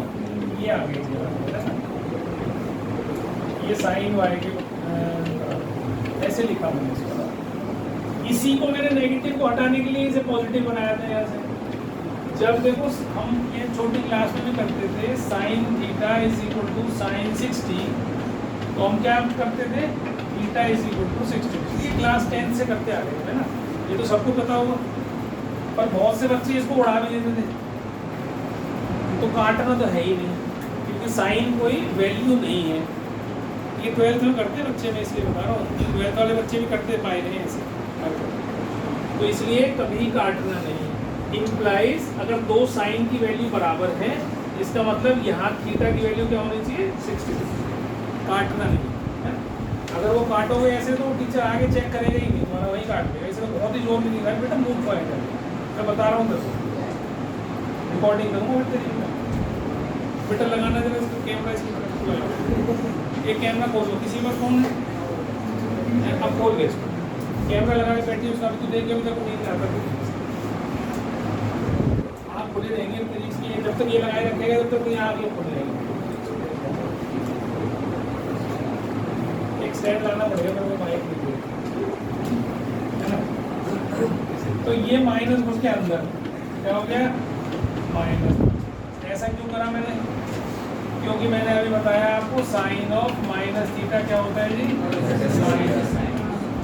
ये आ गई है ना, ये साइन वाई के ऐसे लिखा मैंने इसको। इसी को मैंने नेगेटिव को हटाने के लिए इसे पॉजिटिव बनाया था यहाँ से। जब देखो हम ये छोटी क्लास में भी करते थे sine theta is equal to sine 60, तो हम क्या करते थे, थीटा इज इक्वल टू 60। ये क्लास 10 से करते आ रहे थे ना, ये तो सबको पता होगा। पर बहुत से बच्चे इसको उड़ा भी देते थे, तो काटना तो है ही नहीं, क्योंकि साइन कोई वैल्यू नहीं है। ये 12th में करते हैं बच्चे, मैं इसलिए बता रहा हूँ, 12th वाले बच्चे भी करते पाए रहे हैं ऐसे। तो इसलिए कभी काटना नहीं। इम्प्लाइज अगर दो साइन की वैल्यू बराबर है, इसका मतलब यहाँ थीटा की वैल्यू क्या होनी चाहिए, 60। काटना नहीं है। अगर वो काटोगे ऐसे तो टीचर आगे चेक करेगा ही नहीं, तुम्हारा वही काट देगा। ऐसे तो बहुत ही जोर नहीं दिखा है बेटा, मूव पॉइंट है, मैं बता रहा हूँ। देखो रिकॉर्डिंग करूँगा बेटा, लगाना जरा इसको कैमरा, इसकी ये कैमरा खोल लो, किसी पर फोन है अब खोल गए इसको, कैमरा लगा के बैठी उसका भी तो देख के अभी तक नहीं आता। आप खुले रहेंगे इसकी, जब तक ये लगाए रखेगा तब तक यहाँ आगे खुले रहेंगे। एक स्टैंड लाना पड़ेगा, मेरे को माइक नहीं है ना। तो ये माइनस उसके अंदर क्या हो गया, माइनस। ऐसा क्यों करा मैंने, क्योंकि मैंने अभी बताया आपको साइन ऑफ माइनस थीटा क्या होता है जी, माइनस।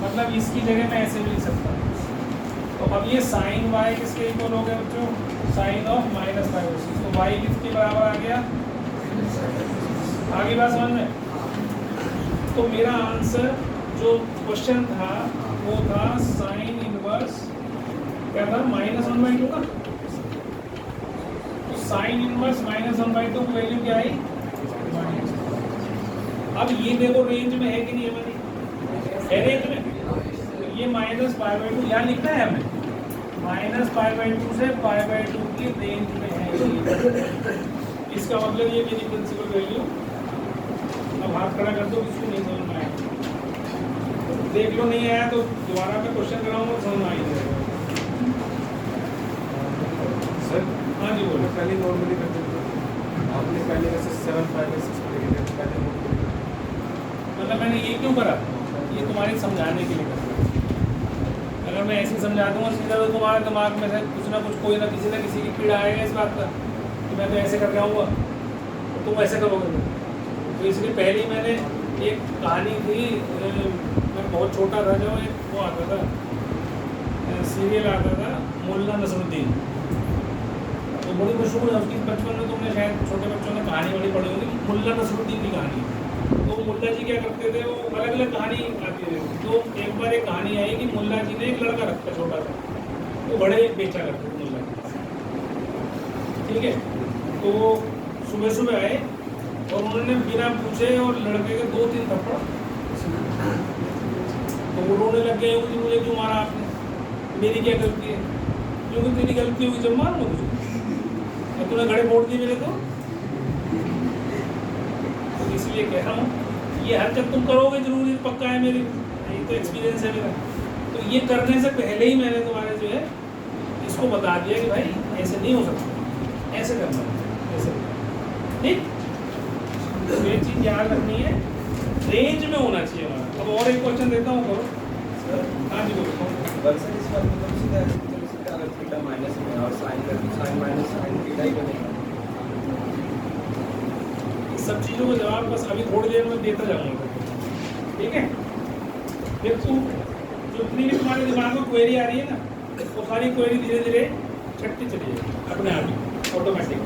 मतलब इसकी जगह मैं ऐसे भी लिख सकता हूँ। तो अब ये साइन वाई किसके इक्वल हो गया बच्चों, साइन ऑफ माइनस फाइव। तो वाई किसके बराबर आ गया, आगे बात समझ में। तो मेरा आंसर जो क्वेश्चन था वो था साइन इनवर्स क्या था, -1/2 का। तो साइन इनवर्स -1/2 की वैल्यू क्या आई, अब ये देखो रेंज में है कि नहीं है रेंज में। तो ये -π/2 यहाँ लिखना है हमें, -π/2 से π/2 की रेंज में है। इसका मतलब ये मेरी प्रिंसिपल वैल्यू। अब हाथ खड़ा कर दो, किसको नहीं समझ में आया देख लो, नहीं आया तो दोबारा मैं क्वेश्चन कराऊंगा, समझ में आ ही जाएगा। सर हाँ जी बोलो। पहले नॉर्मली करते थे, आपने पहले वैसे 7 5 6 पहले मतलब मैंने ये क्यों करा, ये तुम्हारे समझाने के लिए करा। अगर मैं ऐसे समझा दूंगा सीधा तो तुम्हारे दिमाग में से कुछ ना कुछ, कोई ना किसी की कीड़ा आएगा इस बात का कि मैं तो ऐसे करके आऊँगा, तो तुम ऐसे करोगे। तो इसलिए पहले ही मैंने एक कहानी थी, मैं बहुत छोटा था जब, एक वो आता था सीरियल आता था मुल्ला नसरुद्दीन, तो बड़ी मशहूर है उसकी। बचपन में तुमने शायद छोटे बच्चों ने कहानी बड़ी पढ़ी होगी, मुल्ला नसरुद्दीन की कहानी। तो मुल्ला जी क्या करते थे, वो अलग अलग कहानी आती थी। तो एक बार एक कहानी आई कि मुल्ला जी ने एक लड़का रखा छोटा सा, वो बड़े बेचा करते थे मुल्ला जी, ठीक है। तो वो सुबह सुबह आए और उन्होंने बिना पूछे और लड़के के 2-3 थप्पड़, तो वो रोने लग गए कि मुझे क्यों मारा आपने, मेरी क्या गलती है, क्योंकि तेरी गलती होगी जब मारूंगा तुझे, और तूने घड़े फोड़ दिए मेरे। तो इसलिए कह रहा हूँ ये हरकत तुम करोगे जरूर, ये पक्का है मेरी, ये तो एक्सपीरियंस है मेरा। तो ये करने से पहले ही मैंने तुम्हारे जो है इसको बता दिया कि भाई ऐसे नहीं हो सकता, ऐसे करना है, ऐसे, ठीक। तो ये चीज़ याद रखनी है, रेंज में होना चाहिए हमारा। अब और एक क्वेश्चन देता हूँ, करो सर। हाँ जी बोलो। वर्सेस इस बात में सीधा अगर थीटा माइनस में और साइन माइनस साइन थीटा ही बनेगा। सब चीज़ों का जवाब बस अभी थोड़ी देर में देता जाऊँगा, ठीक है। देखो जितनी भी तुम्हारे दिमाग में क्वेरी आ रही है ना, वो सारी क्वेरी धीरे धीरे छटती चली जाएगी अपने आप ही, ऑटोमेटिक।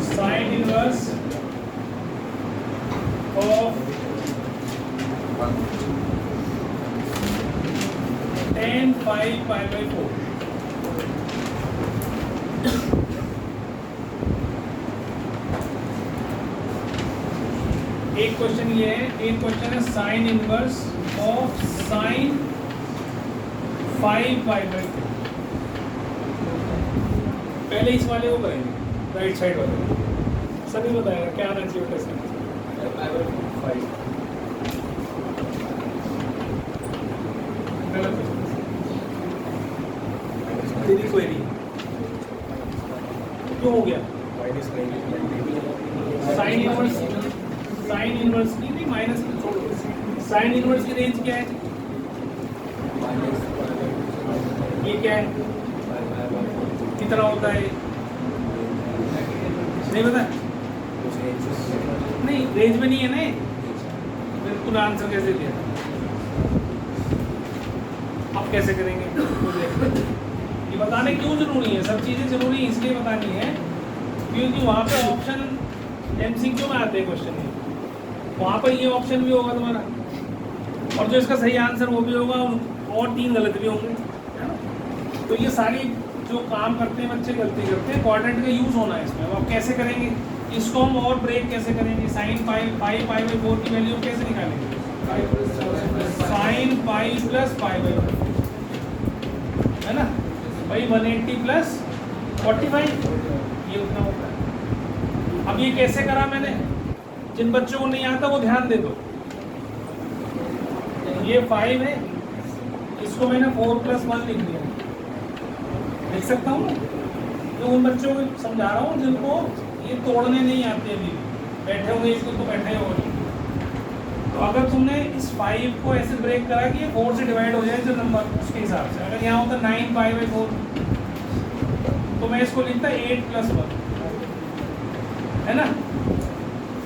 Sign inverse of 10 π/4। एक क्वेश्चन ये है, एक क्वेश्चन है sign inverse of sign 5 pi by 2। पहले इस वाले को करेंगे, राइट साइड वाले। सभी बताएगा क्या आना चाहिए कैसे। गलत है। तेरी क्वेरी क्यों हो गया? साइन इनवर्स की नहीं, माइनस की छोड़ो। साइन इनवर्स की रेंज क्या है? ये क्या है, कितना होता है? नहीं पता, नहीं रेंज में नहीं है ना। बिल्कुल आंसर कैसे दिया? अब कैसे करेंगे? ये बताने क्यों जरूरी है? सब चीजें जरूरी इसलिए बतानी है क्योंकि वहाँ पे ऑप्शन MCQ में आते हैं क्वेश्चन में, वहाँ पर ये ऑप्शन भी होगा तुम्हारा, और जो इसका सही आंसर वो भी होगा, और 3 गलत भी होंगे, है ना? तो ये सारी जो काम करते हैं बच्चे गलती करते हैं, क्वाड्रेंट का यूज़ होना है इसमें। अब कैसे करेंगे इसको हम, और ब्रेक कैसे करेंगे? साइन पाई पाई बाई 4 की वैल्यू कैसे निकालेंगे? Sine pi plus pi by 4, है ना भाई? 180 प्लस 45, ये उतना होता है। अब ये कैसे करा मैंने? जिन बच्चों को नहीं आता वो ध्यान दे दो। ये 5 है, इसको मैंने 4 + 1 लिख दिया, लिख सकता हूँ। तो उन बच्चों को समझा रहा हूँ जिनको ये तोड़ने नहीं आते, अभी बैठे होंगे इसको तो बैठे हो। तो अगर तुमने इस 5 को ऐसे ब्रेक करा कि ये 4 से डिवाइड हो जाए जो नंबर, उसके हिसाब से अगर यहाँ होता 9 पाई बाई 4, तो मैं इसको लिखता 8 + 1, है ना?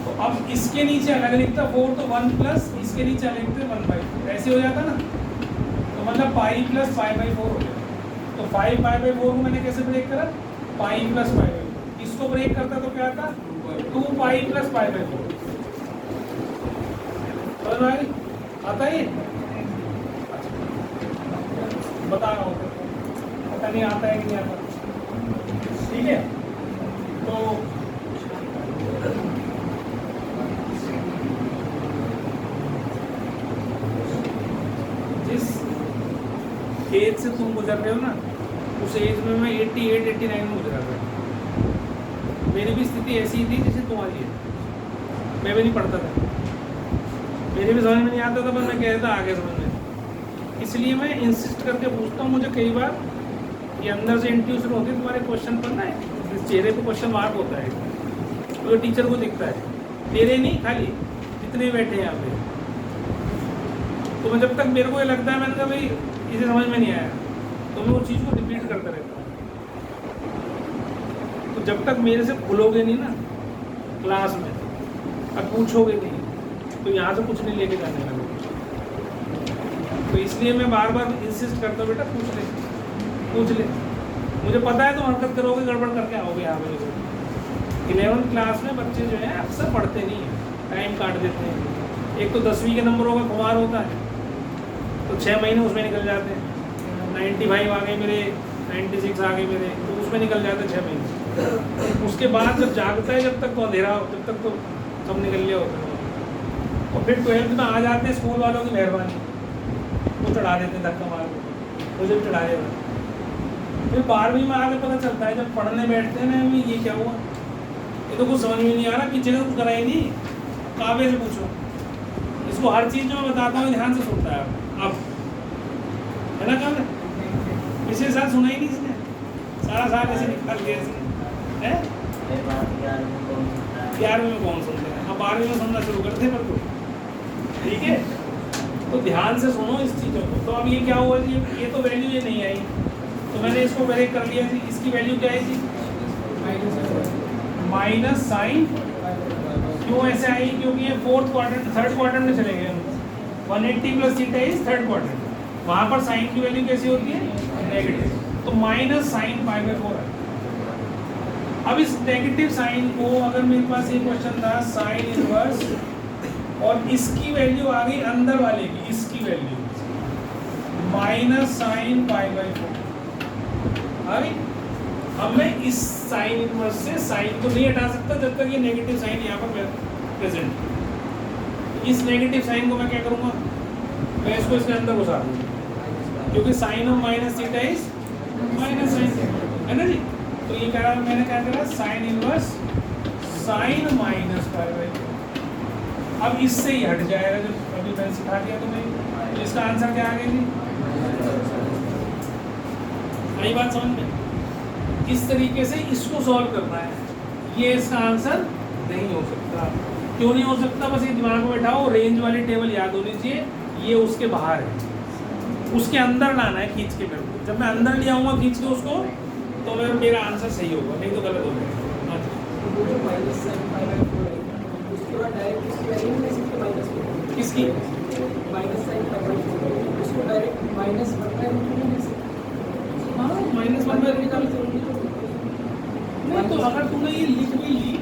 तो अब इसके नीचे अलग लिखता 4, तो 1 प्लस इसके नीचे अलग लिखते 1/4, ऐसे हो जाता ना। तो मतलब पाई प्लस पाई बाई 4 हो गया। तो 5 पाई बाई 4 को मैंने कैसे ब्रेक करा? Pi plus pi by 4। इसको ब्रेक करता तो क्या आता? 2 पाई प्लस पाई बाई 4। समझ में आ गई? आता है ये? बता रहा हूँ, पता नहीं आता है कि नहीं आता। ठीक है, तो जिस एज से तुम गुजर रहे हो ना, उस एज में मैं 88 89 में गुजरा था। मेरी भी स्थिति ऐसी ही थी जैसे तुम्हारी है। मैं भी नहीं पढ़ता था, मेरे भी समझ में नहीं आता था, पर मैं कहता था आगे समझ में। इसलिए मैं इंसिस्ट करके पूछता हूँ। मुझे कई बार ये अंदर से इंट्यूशन होती है तुम्हारे क्वेश्चन पर ना, इस चेहरे पे क्वेश्चन मार्क होता है, तो टीचर को दिखता है, तेरे नहीं खाली जितने बैठे हैं यहाँ पे। तो मैं जब तक मेरे को ये लगता है, मैंने कहा भाई इसे समझ में नहीं आया, तो मैं उस चीज़ को रिपीट करता रहता हूँ। तो जब तक मेरे से भूलोगे नहीं ना क्लास में, अब पूछोगे नहीं, तो यहाँ से कुछ नहीं लेके जाने लगे। तो इसलिए मैं बार बार इंसिस्ट करता हूँ, बेटा पूछ ले। मुझे पता है तुम हरकत करोगे, गड़बड़ करके आओगे यहाँ पे। 11th क्लास में बच्चे जो हैं अक्सर पढ़ते नहीं हैं, टाइम काट देते हैं। एक तो 10वीं के नंबरों का खुमार होता है, तो 6 महीने उसमें निकल जाते हैं। 95 आ गए मेरे, 96 आ गए मेरे, तो उसमें निकल जाते 6 महीने। उसके बाद जब जागता है, जब तक तो अंधेरा हो, जब तक तो सब निकल लिया होता है। और फिर 12th में आ जाते हैं, स्कूल वालों की मेहरबानी, वो चढ़ा देते हैं धक्का मार के, मुझे भी चढ़ा देगा। फिर 12वीं में आगे पता चलता है, जब पढ़ने बैठते हैं ना, ये क्या हुआ, ये तो कुछ समझ में नहीं आ रहा, पीछे का कुछ कराई नहीं, काबे से पूछो। इसको हर चीज़ जो मैं बताता हूँ ध्यान से सुनता है अब, है ना? काबे पिछले साल सुना ही नहीं इसने, सारा साल ऐसे निकाल दिया इसने, है? 11वीं में कौन सुनते हैं, अब 12वीं में सुनना शुरू करते हैं। पर ठीक है, तो ध्यान से सुनो इस चीज़ों को। तो अब ये क्या हुआ, ये तो वैल्यू ये नहीं आई, तो मैंने इसको ब्रेक कर लिया थी। इसकी वैल्यू क्या आई थी? Minus sine. क्यों ऐसे आई? क्योंकि ये 4th क्वाड्रेंट 3rd क्वाड्रेंट में चले गए। 180 plus theta is 3rd quadrant, वहाँ पर साइन की वैल्यू कैसी होती है? नेगेटिव। तो माइनस साइन पाई बाई 4 है। अब इस नेगेटिव साइन को, अगर मेरे पास ये क्वेश्चन था साइन इनवर्स, और इसकी वैल्यू आ गई अंदर वाले की, इसकी value minus sine pi by 4 आ गई। अब मैं इस साइन इनवर्स से साइन को नहीं हटा सकता जब तक ये नेगेटिव साइन यहाँ पर प्रेजेंट है। इस नेगेटिव साइन को मैं क्या करूँगा, मैं इसको इसके अंदर घुसा दूँगा, क्योंकि sine of minus theta is minus sine, है ना जी। तो ये कह रहा, मैंने क्या करा, sine inverse sine minus pi by. अब इससे ही हट जाएगा जो अभी मैंने सिखा दिया तुम्हें, तो इसका आंसर क्या आ गया जी, आई बात समझ में। इस तरीके से इसको सॉल्व करना है, ये इसका आंसर नहीं हो सकता। क्यों नहीं हो सकता, बस ये दिमाग में बैठाओ, रेंज वाली टेबल याद होनी चाहिए, ये उसके बाहर है, उसके अंदर लाना है खींच के मेरे को। जब मैं अंदर ले आऊँगा खींच के उसको, तो मेरा आंसर सही होगा, नहीं तो गलत हो जाएगा। हाँ जी। वो जो माइनस साइन पाई बाई 4 है, उसके बाद डायरेक्ट इसकी वैल्यू में इसके माइनस में किसकी, माइनस साइन पाई बाई 4 उसको डायरेक्ट माइनस 1 बाई रूट में लिख सकते हैं। हाँ माइनस 1 बाई निकाल सकते नहीं, तो अगर तुमने ये लिख भी ली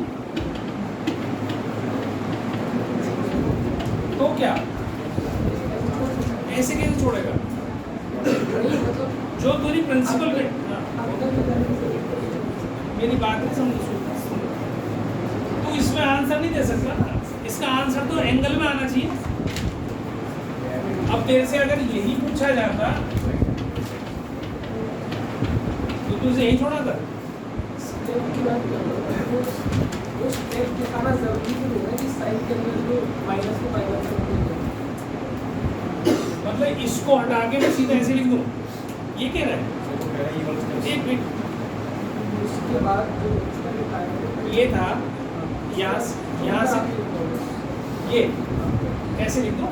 तो क्या, ऐसे कैसे छोड़ेगा, जो तुम्हारी प्रिंसिपल में, मेरी बात नहीं समझ, तो इसमें आंसर नहीं दे सकता ना, इसका आंसर तो एंगल में आना चाहिए। अब तेरे से अगर यही पूछा जाता तो तुझे यही छोड़ा था। उस स्टेप दिखाना जरूरी नहीं है कि साइन के अंदर जो माइनस को पाई बाई 4 मतलब इसको हटा के मैं सीधा ऐसे लिख दूं, ये कह रहा है। एक मिनट, उसके बाद जो ये था यहाँ से ये ऐसे लिख दो,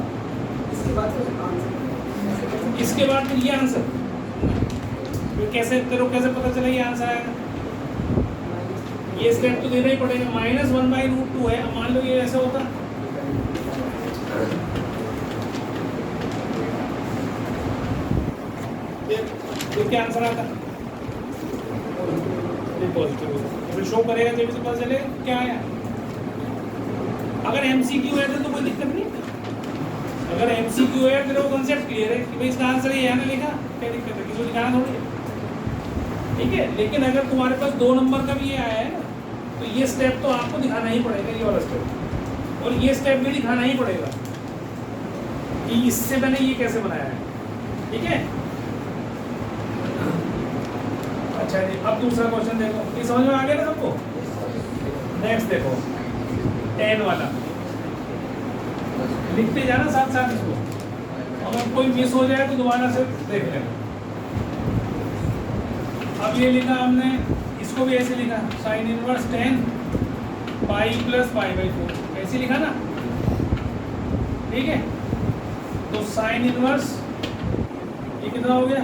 इसके बाद फिर आंसर, इसके बाद फिर ये आंसर, फिर कैसे तेरे को कैसे पता चला ये आंसर आएगा, ये स्टेप तो देना ही पड़ेगा। माइनस 1 बाई रूट 2 है, अब मान लो ये ऐसा होता, फिर क्या आंसर आता, पॉजिटिव, फिर शो करेगा जब से पता चलेगा क्या आया। अगर एमसीक्यू है तो कोई दिक्कत नहीं, अगर एमसीक्यू है तो कॉन्सेप्ट क्लियर है कि भाई इसका आंसर ये है ना, लिखा, क्या दिक्कत है, किसी को दिखाना थोड़ी है, ठीक है। लेकिन अगर तुम्हारे पास 2 नंबर का भी ये आया है ना, तो ये स्टेप तो आपको दिखाना ही पड़ेगा, ये वाला स्टेप, और ये स्टेप भी दिखाना ही पड़ेगा कि इससे मैंने ये कैसे बनाया है, ठीक है। अच्छा जी, अब दूसरा क्वेश्चन देखो, ये समझ में आ गया ना सबको। नेक्स्ट देखो 10 वाला, लिखते जाना साथ साथ इसको, अगर कोई मिस हो जाए तो दोबारा से देख लेना। अब ये लिखा हमने, इसको भी ऐसे लिखा, sine inverse 10 pi plus pi by 4, ऐसे लिखा ना, ठीक है। तो साइन इनवर्स ये कितना हो गया,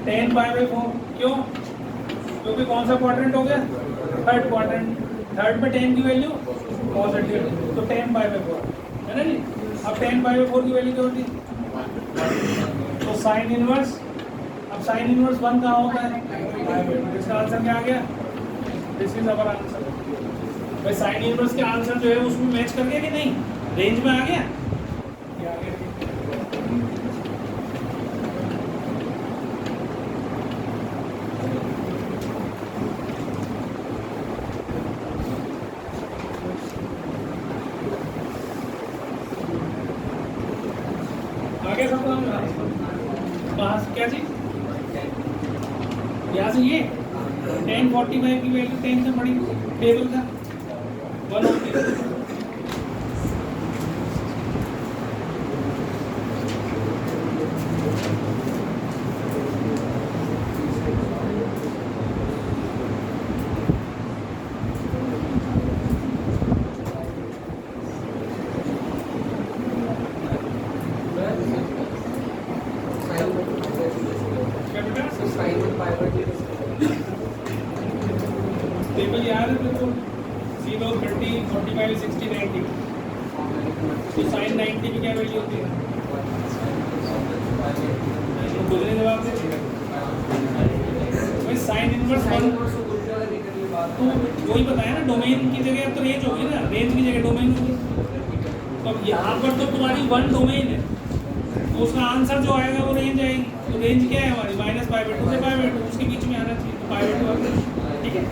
10 पाई बाई 4, क्यों, क्योंकि कौन सा क्वाड्रेंट हो गया, थर्ड क्वाड्रेंट, थर्ड में 10 की वैल्यू पॉजिटिव, तो 10 पाई बाई 4 है ना जी। अब 10 पाई बाई 4 की वैल्यू क्या होती है, तो साइन इनवर्स, अब साइन इनवर्स 1 कहाँ होता है, इसका आंसर क्या आ गया, दिस इज अवर आंसर। भाई साइन इनवर्स के आंसर जो है उसमें मैच कर गया कि नहीं, रेंज में आ गया, ये आ गया। आगे सब कहाँ से क्या चीज, यहाँ से ये 1045 की वैल्यू 10 से बड़ी टेबल का 1 होती है। क्या बेटा, साइन में पाई बाई 4 टेबल याद है बिल्कुल, 0 30 45 60 90, तो साइन 90 की क्या वैल्यू होती है, खुद ने जवाब दे दिया भाई, साइन इनवर्स 1, तो वही बताया ना, डोमेन की जगह तो रेंज होगी ना, रेंज की जगह डोमेन होगी। तो अब यहाँ पर तो तुम्हारी 1 डोमेन है, तो उसका आंसर जो आएगा वो रेंज आएगी। तो रेंज क्या है हमारी, माइनस पाई बाई 2 से पाई बाई 2, उसके बीच में आना चाहिए, तो पाई बाई 2 आ गया, ठीक है।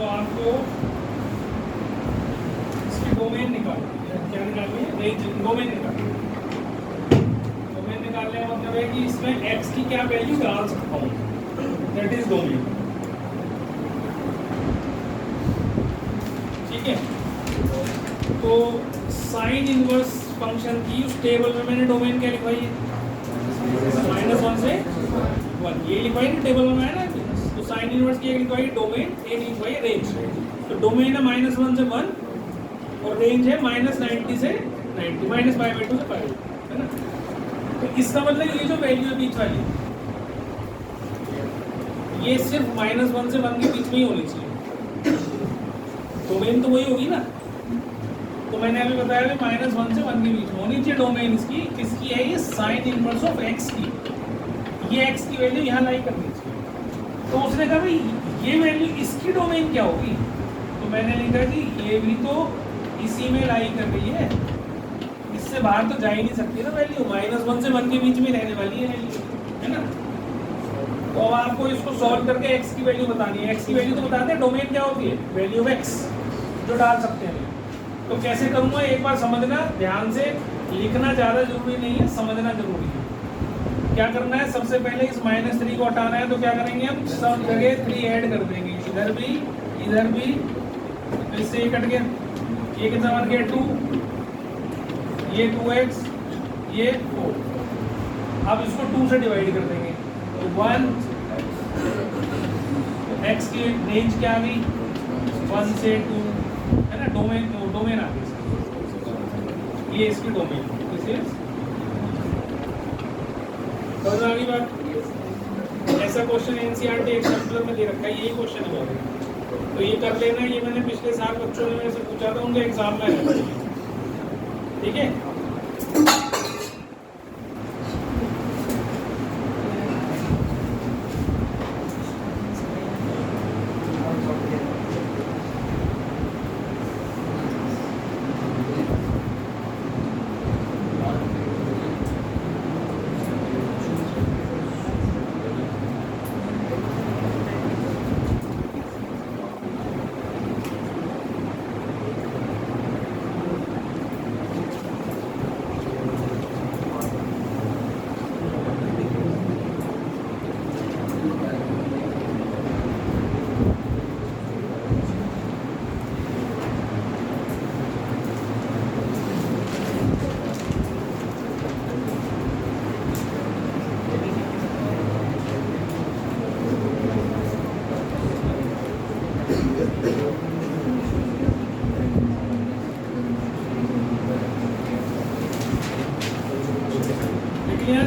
तो आपको इसकी डोमेन निकालनी है। क्या निकालनी है? रेंज डोमेन निकालनी है। डोमेन निकालने का मतलब है कि इसमें x की क्या वैल्यू डाल सकता हूँ, दैट इज डोमेन। ठीक है, तो साइन इनवर्स फंक्शन की उस टेबल में मैंने डोमेन क्या लिखवाई है? -1 से 1, ये लिखवाई ना टेबल में है ना। तो साइन इनवर्स की एक लिखवाई डोमेन, एक लिखवाई रेंज। तो डोमेन है -1 से 1 और रेंज है -90 से 90, -π/2 से π, है ना। तो इसका मतलब ये जो वैल्यू है बीच वाली, ये सिर्फ -1 से 1 के बीच में ही होनी चाहिए। डोमेन तो वही होगी ना। तो मैंने अभी बताया कि -1 से 1 के बीच में होनी चाहिए डोमेन इसकी। किसकी है? ये साइन इनवर्स ऑफ x की। ये x की वैल्यू यहाँ लाई करनी चाहिए। तो उसने कहा भाई ये वैल्यू इसकी डोमेन क्या होगी? तो मैंने लिखा कि ये भी तो इसी में लाई कर रही है, इससे बाहर तो जा ही नहीं सकती ना वैल्यू। -1 से 1 के बीच में रहने वाली है वैल्यू, है ना। तो अब आपको इसको सॉल्व करके x की वैल्यू बतानी है। x की वैल्यू तो बताते हैं, डोमेन क्या होती है? वैल्यू ऑफ x जो डाल सकते हैं। तो कैसे करूँगा एक बार समझना ध्यान से। लिखना ज़्यादा जरूरी नहीं है, समझना जरूरी है। क्या करना है? सबसे पहले इस -3 को हटाना है। तो क्या करेंगे हम? सब जगह 3 ऐड कर देंगे, इधर भी इधर भी। तो इससे ये कट गया, ये कितना बन गया? 2, ये 2x, ये 4। अब इसको 2 से डिवाइड कर देंगे तो 1। x की रेंज क्या आ गई? 1 से 2, है ना। डोमेन आ गई, ये इसकी डोमेन। समझ आ गई बात? ऐसा क्वेश्चन एनसीईआरटी एग्जाम्पलर में दे रखा है, यही क्वेश्चन है। तो ये कर लेना। ये मैंने पिछले साल बच्चों ने मेरे से पूछा था, उनके एग्जाम में है। ठीक है,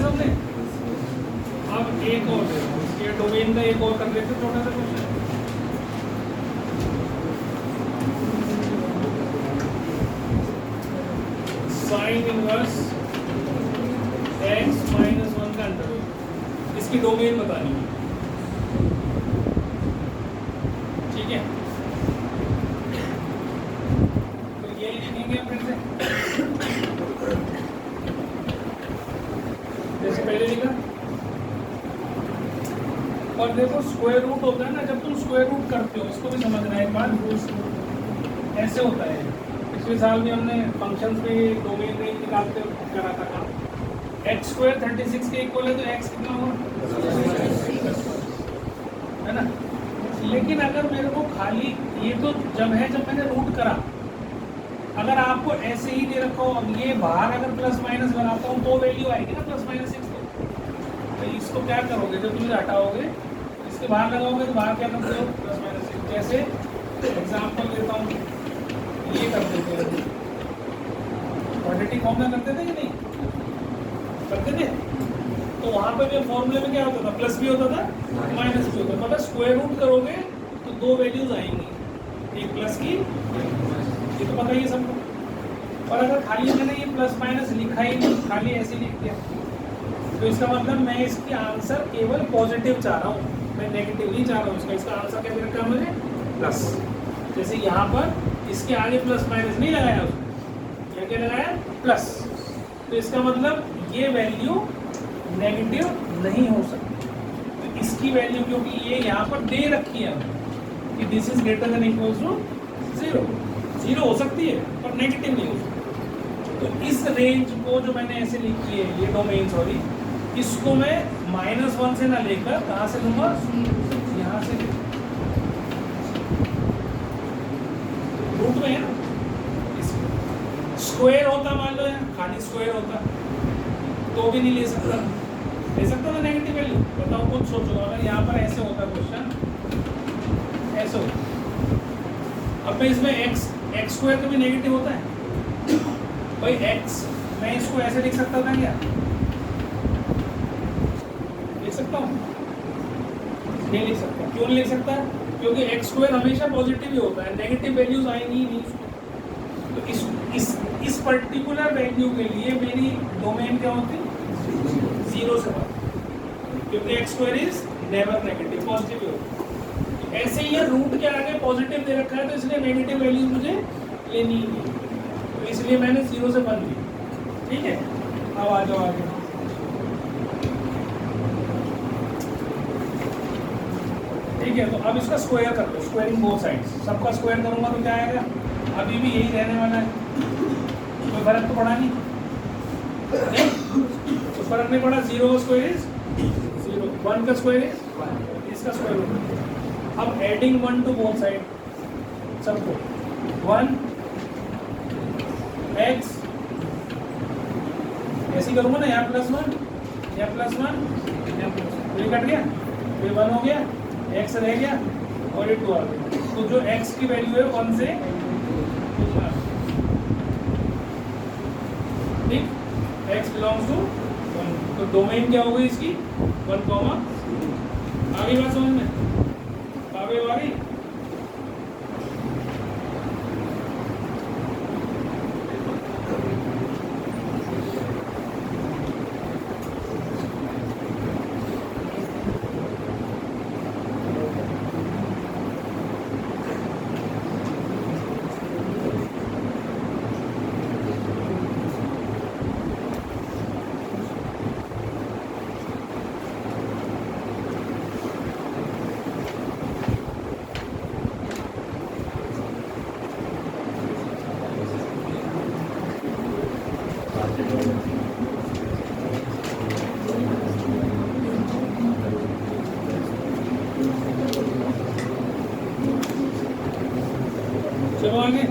सबने। अब एक और इसके डोमेन का एक और कर लेते छोटा सा क्वेश्चन। साइन इनवर्स x -1 का अंडर, इसकी डोमेन बतानी है। ठीक है, तो ये लिखेंगे फिर से जैसे पहले लिखा। और देखो स्क्वायर रूट होता है ना, जब तुम स्क्वायर रूट करते हो, इसको भी समझना है एक बार। ऐसे होता है, पिछले साल भी हमने फंक्शंस में डोमेन रेंज निकालते करा था काम। x² 36 के इक्वल है, तो x कितना होगा? है ना। लेकिन अगर मेरे को खाली ये तो जब मैंने रूट करा, अगर आपको ऐसे ही दे रखा हो, अब ये बाहर अगर प्लस माइनस लगाता हूँ तो वैल्यू आएगी ना +-6। तो इसको क्या करोगे? जब तुम हटाओगे, इसके बाहर लगाओगे तो बाहर क्या करते हो? +-6। जैसे एग्जाम्पल देता हूँ, ये कर देते हैं, क्वाड्रेटिक फॉर्मूला करते थे कि नहीं करते थे? तो वहाँ पे भी फॉर्मूले में क्या होता था? प्लस भी होता था, माइनस भी होता था। मतलब स्क्वायर रूट करोगे तो 2 वैल्यूज आएंगी, एक प्लस की, ये तो पता ही है सबको। और अगर खाली मैंने ये +-, लिखा ही नहीं, खाली ऐसे लिख दिया, तो इसका मतलब मैं इसकी आंसर केवल पॉजिटिव चाह रहा हूँ, मैं नेगेटिव नहीं चाह रहा हूँ। इसका आंसर क्या दे रखा है मुझे? प्लस। जैसे यहाँ पर इसके आगे +-, नहीं लगाया उसने, यहाँ क्या लगाया? प्लस। तो इसका मतलब ये वैल्यू नेगेटिव नहीं हो सकती। तो इसकी वैल्यू, क्योंकि ये यहाँ पर दे रखी है, कि this is greater than equals to 0। 0 हो सकती है पर नेगेटिव नहीं हो सकती। तो इस रेंज को जो मैंने ऐसे लिखी है, ये डोमेन सॉरी, इसको मैं -1 से ना लेकर कहाँ से लूँगा, यहाँ से रूट में है ना। स्क्वायर होता मान लो, यहाँ खाली स्क्वायर होता तो भी नहीं ले सकता ना नेगेटिव वैल्यू। बताओ, खुद सोचो, अगर यहाँ पर ऐसे होता क्वेश्चन, ऐसे होता, अब मैं इसमें एक्स स्क्वायर तो भी नेगेटिव होता है भाई। x मैं इसको ऐसे लिख सकता था क्या, लिख सकता हूँ? नहीं लिख सकता। क्यों नहीं लिख सकता? क्योंकि x स्क्वायर हमेशा पॉजिटिव ही होता है, नेगेटिव वैल्यूज आएंगी ही नहीं। तो इस पर्टिकुलर वैल्यू के लिए मेरी डोमेन क्या होती है, 0 से 1, क्योंकि x square is never negative, positive ही होता है। ऐसे ही रूट के आगे पॉजिटिव दे रखा है, तो इसलिए नेगेटिव वैल्यूज मुझे लेनी ही नहीं, तो इसलिए मैंने 0 से 1 ली। ठीक है, अब आ जाओ आगे। ठीक है, तो अब इसका स्क्वायर कर दो, स्क्वायरिंग बोथ साइड्स। सबका स्क्वायर करूंगा तो क्या आएगा, अभी भी यही रहने वाला है, कोई फर्क तो पड़ा नहीं, तो फर्क नहीं पड़ा। 0 का स्क्वायर इज 0, 1 का स्क्वायर इज 1, इसका स्क्वायर रूट। अब एडिंग 1 टू बोथ साइड, सबको 1 x ऐसे करूँगा ना, यहाँ +1, यहाँ +1, यहाँ +1, ये कट गया, ये 1 हो गया, x रह गया और ये 2 आ गया। तो जो x की वैल्यू है 1 से 2 ठीक, x बिलोंग्स टू 1, तो डोमेन क्या हो गई इसकी 1, आगे बात समझ में आ गई। चलो आगे।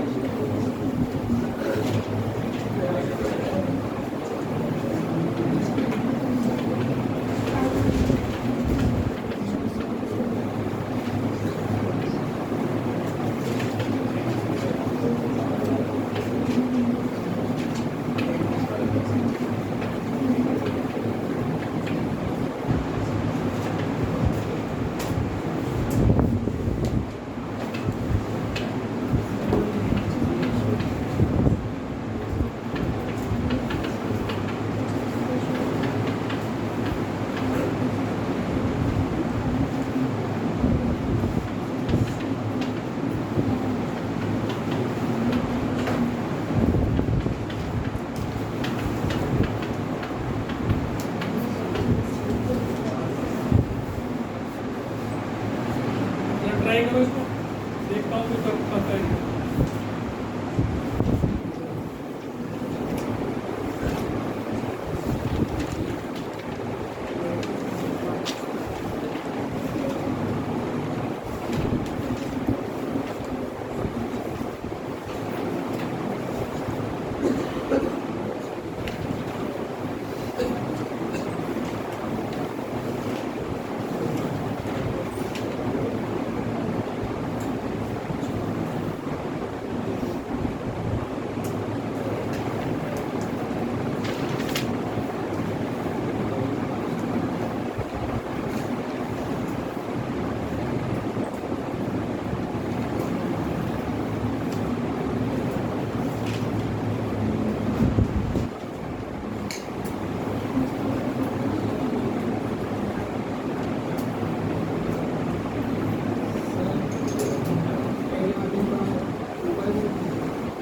ट्राई करो इसको, देखता हूँ तो पता है।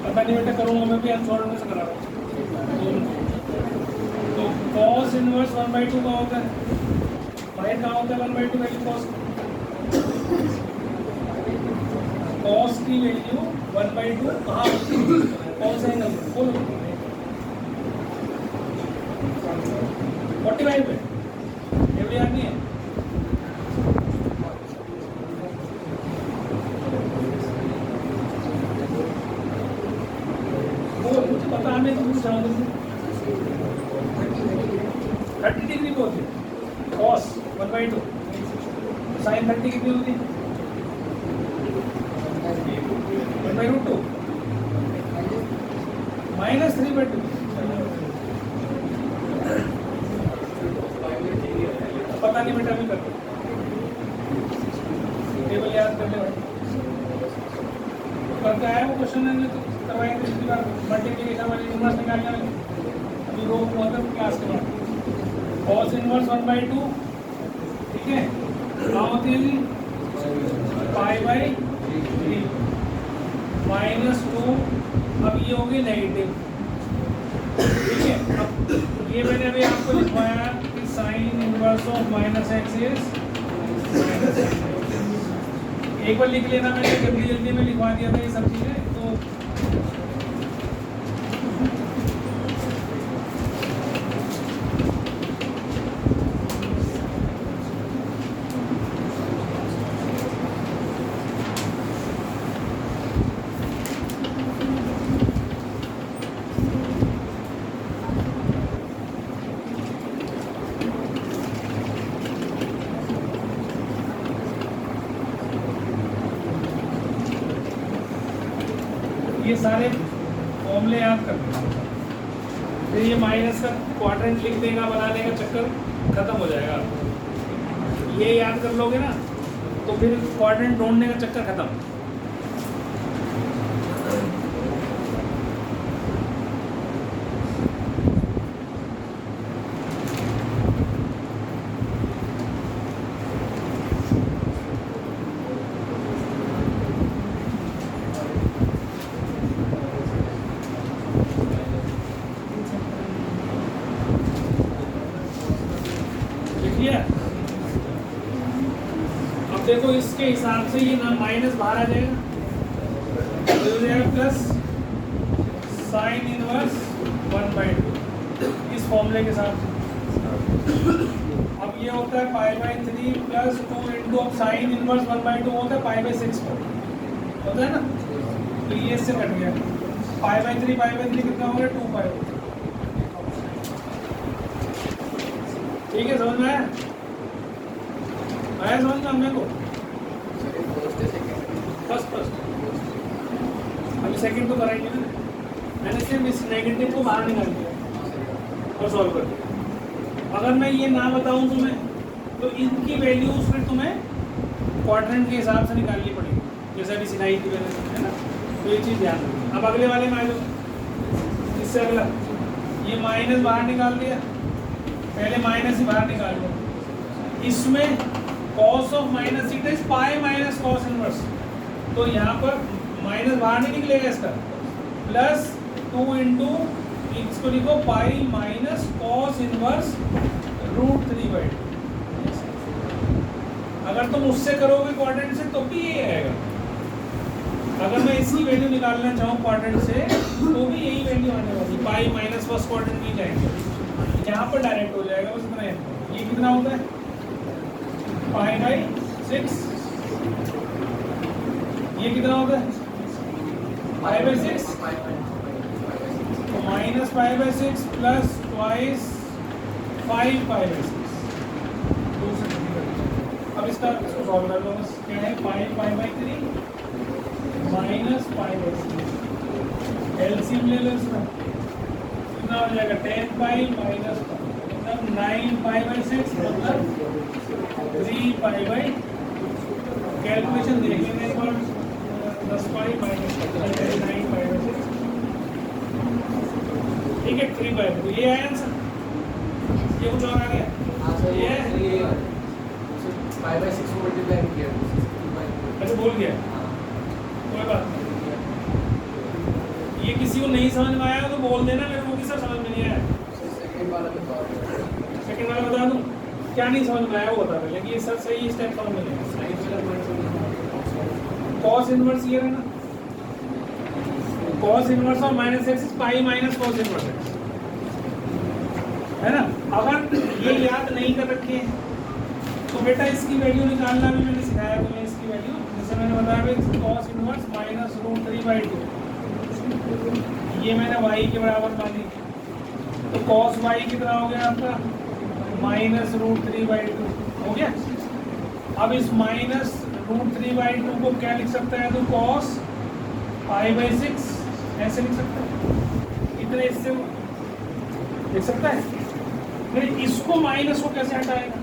पता नहीं बेटा, करूँगा मैं भी, आज छोड़ने से करा रहा हूँ। तो cos इनवर्स 1/2 का होता है, बाहर कहाँ होता है 1/2 वैल्यू cos। कॉस की वैल्यू 1/2 कहाँ कौन से एंगल में बोलो 45 पे एवरी याद नहीं है वो मुझे पता नहीं तो पूछ रहा हूँ 30 डिग्री पे होती है कॉस 1/2 साइन 30 कितनी होती है 1/√2 -3/2 पता नहीं बेटा भी कर टेबल याद कर ले भाई करके आया वो क्वेश्चन ने तो करवाएंगे पिछली बार मल्टीप्लिकेशन वाली इनवर्स निकालने वाली अभी वो मतलब क्लास के बाद cos इनवर्स 1/2 ठीक है क्या होती है जी π/3 -2 अब ये होगी नेगेटिव ठीक है अब ये मैंने अभी आपको लिखवाया कि sign inverse of -x is एक बार लिख लेना मैंने जल्दी जल्दी में लिखवा दिया था ये सब चीजें तो ये सारे फॉर्मूले याद कर फिर ये माइनस का क्वाड्रेंट लिख देगा बनाने का चक्कर खत्म हो जाएगा ये याद कर लोगे ना तो फिर क्वाड्रेंट ढूंढने का चक्कर खत्म अब देखो इसके हिसाब से ये ना माइनस बाहर आ जाएगा तो हो जाएगा प्लस साइन इनवर्स 1/2 इस फॉर्मूले के साथ अब ये होता है π/3 प्लस 2 इंटू अब साइन इनवर्स 1/2 होता है π/6 पर होता है ना तो ये इससे कट गया π/3 कितना हो गया 2π ठीक है समझ में आया समझ में हमने को फर्स्ट अभी सेकंड तो कराएंगे ना मैंने सिर्फ इस नेगेटिव को बाहर निकाल दिया और सॉल्व कर दिया अगर मैं ये ना बताऊं तुम्हें तो इनकी वैल्यूज फिर तुम्हें क्वाड्रेंट के हिसाब से निकालनी पड़ेगी जैसे अभी सिलाई की वैल्यू है ना तो ये चीज़ ध्यान रखो अब अगले वाले में आ जाओ इससे अगला ये माइनस बाहर निकाल दिया पहले माइनस ही बाहर निकाल दिया इसमें cos of minus theta is pi minus cos inverse तो यहाँ पर माइनस बाहर नहीं निकलेगा इसका प्लस 2 इंटू इसको लिखो पाई माइनस cos इनवर्स √3/2 अगर तुम उससे करोगे क्वाड्रेंट से तो भी ये आएगा अगर मैं इसकी वैल्यू निकालना चाहूँ क्वाड्रेंट से तो भी यही वैल्यू आने वाली पाई माइनस फर्स्ट क्वाड्रेंट में जाएंगे यहाँ पर डायरेक्ट हो जाएगा बस इतना है ये कितना होता है π/6 ये कितना होता है π/6 तो माइनस π/6 प्लस ट्वाइस 5π/6 अब इसको सॉल्व कर लो बस क्या है π/3 माइनस π/6 एलसीएम ले लो इसका कितना हो जाएगा 10π माइनस मतलब 9π/6 मतलब 3π कैलकुलेशन देख लेंगे एक बार 10π माइनस 9π/6 ठीक है 3π तो ये आया आंसर ये कुछ और आ गया ये π/6 मल्टीप्लाई किया अच्छा बोल गया कोई बात नहीं ये किसी को नहीं समझ में आया तो बोल देना मेरे को कि सर समझ में नहीं आया सेकंड वाला बता दूं क्या नहीं समझ में आया वो बता दें लेकिन ये सर सही स्टेप समझ में नहीं आया कॉस इनवर्स ये है ना, cos inverse of minus x is pi minus cos inverse x, है ना। अगर ये याद नहीं कर रखे हैं तो बेटा इसकी वैल्यू निकालना भी मैंने सिखाया तुम्हें। इसकी वैल्यू जैसे मैंने बताया कॉस इनवर्स माइनस रूट 3/2, ये मैंने y के बराबर मानी, तो कॉस y कितना हो गया आपका माइनस रूट 3/2 हो गया। अब इस माइनस रूट 3/2 को क्या लिख सकता है तो कॉस π/6 ऐसे लिख सकता है, इतने इससे लिख सकता है। फिर इसको माइनस को कैसे हटाएगा,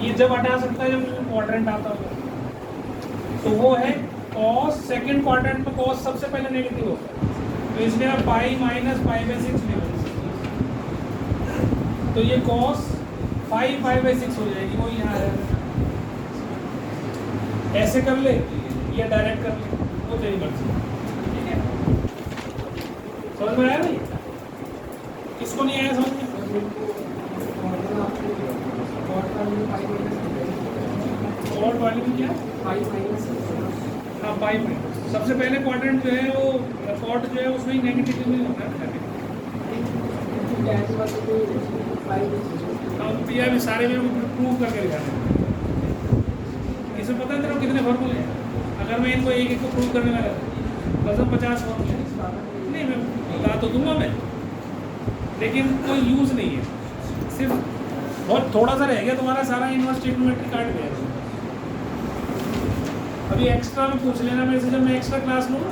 ये जब हटा सकता है जब क्वाड्रेंट आता होगा, तो वो है कॉस, सेकंड क्वाड्रेंट में कॉस सबसे पहले नेगेटिव होता है, तो इसलिए आप पाई माइनस π/6 ले, तो ये कॉस 5 π/6 हो जाएगी, वो यहाँ है। ऐसे कर ले या डायरेक्ट कर ले, वो तेरी मर्जी, ठीक है। समझ में आया नहीं, किसको नहीं आया समझ में? और वाली में क्या, हाँ पाई माइनस, सबसे पहले क्वाड्रेंट जो है वो कॉट जो है उसमें नेगेटिव में होता है। हम पिया भी सारे में प्रूव करके दिखाते हैं, इसमें पता है तेरे को कितने फॉर्मूले हैं। अगर मैं इनको एक एक को प्रूव करने लगा मतलब 50 फॉर्मूले नहीं, मैं बता तो दूंगा मैं, लेकिन कोई यूज़ नहीं है, सिर्फ बहुत थोड़ा सा रह गया तुम्हारा सारा इनवर्स ट्रिग्नोमेट्री काट गया। अभी एक्स्ट्रा में पूछ लेना मेरे से, जब मैं एक्स्ट्रा क्लास लूँ ना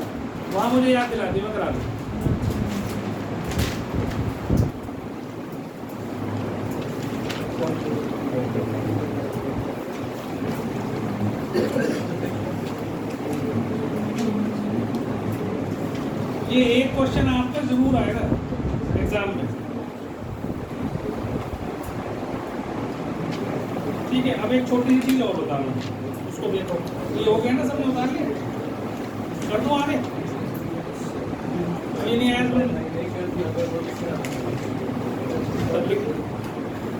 वहाँ मुझे याद दिला दी, मैं करा दूँ। ये एक क्वेश्चन आपका जरूर आएगा एग्जाम में, ठीक है। अब एक छोटी सी चीज और बता रहा हूँ, उसको देखो, ये हो गया ना, सबने उतार लिया, कर दो आगे। ये नहीं आया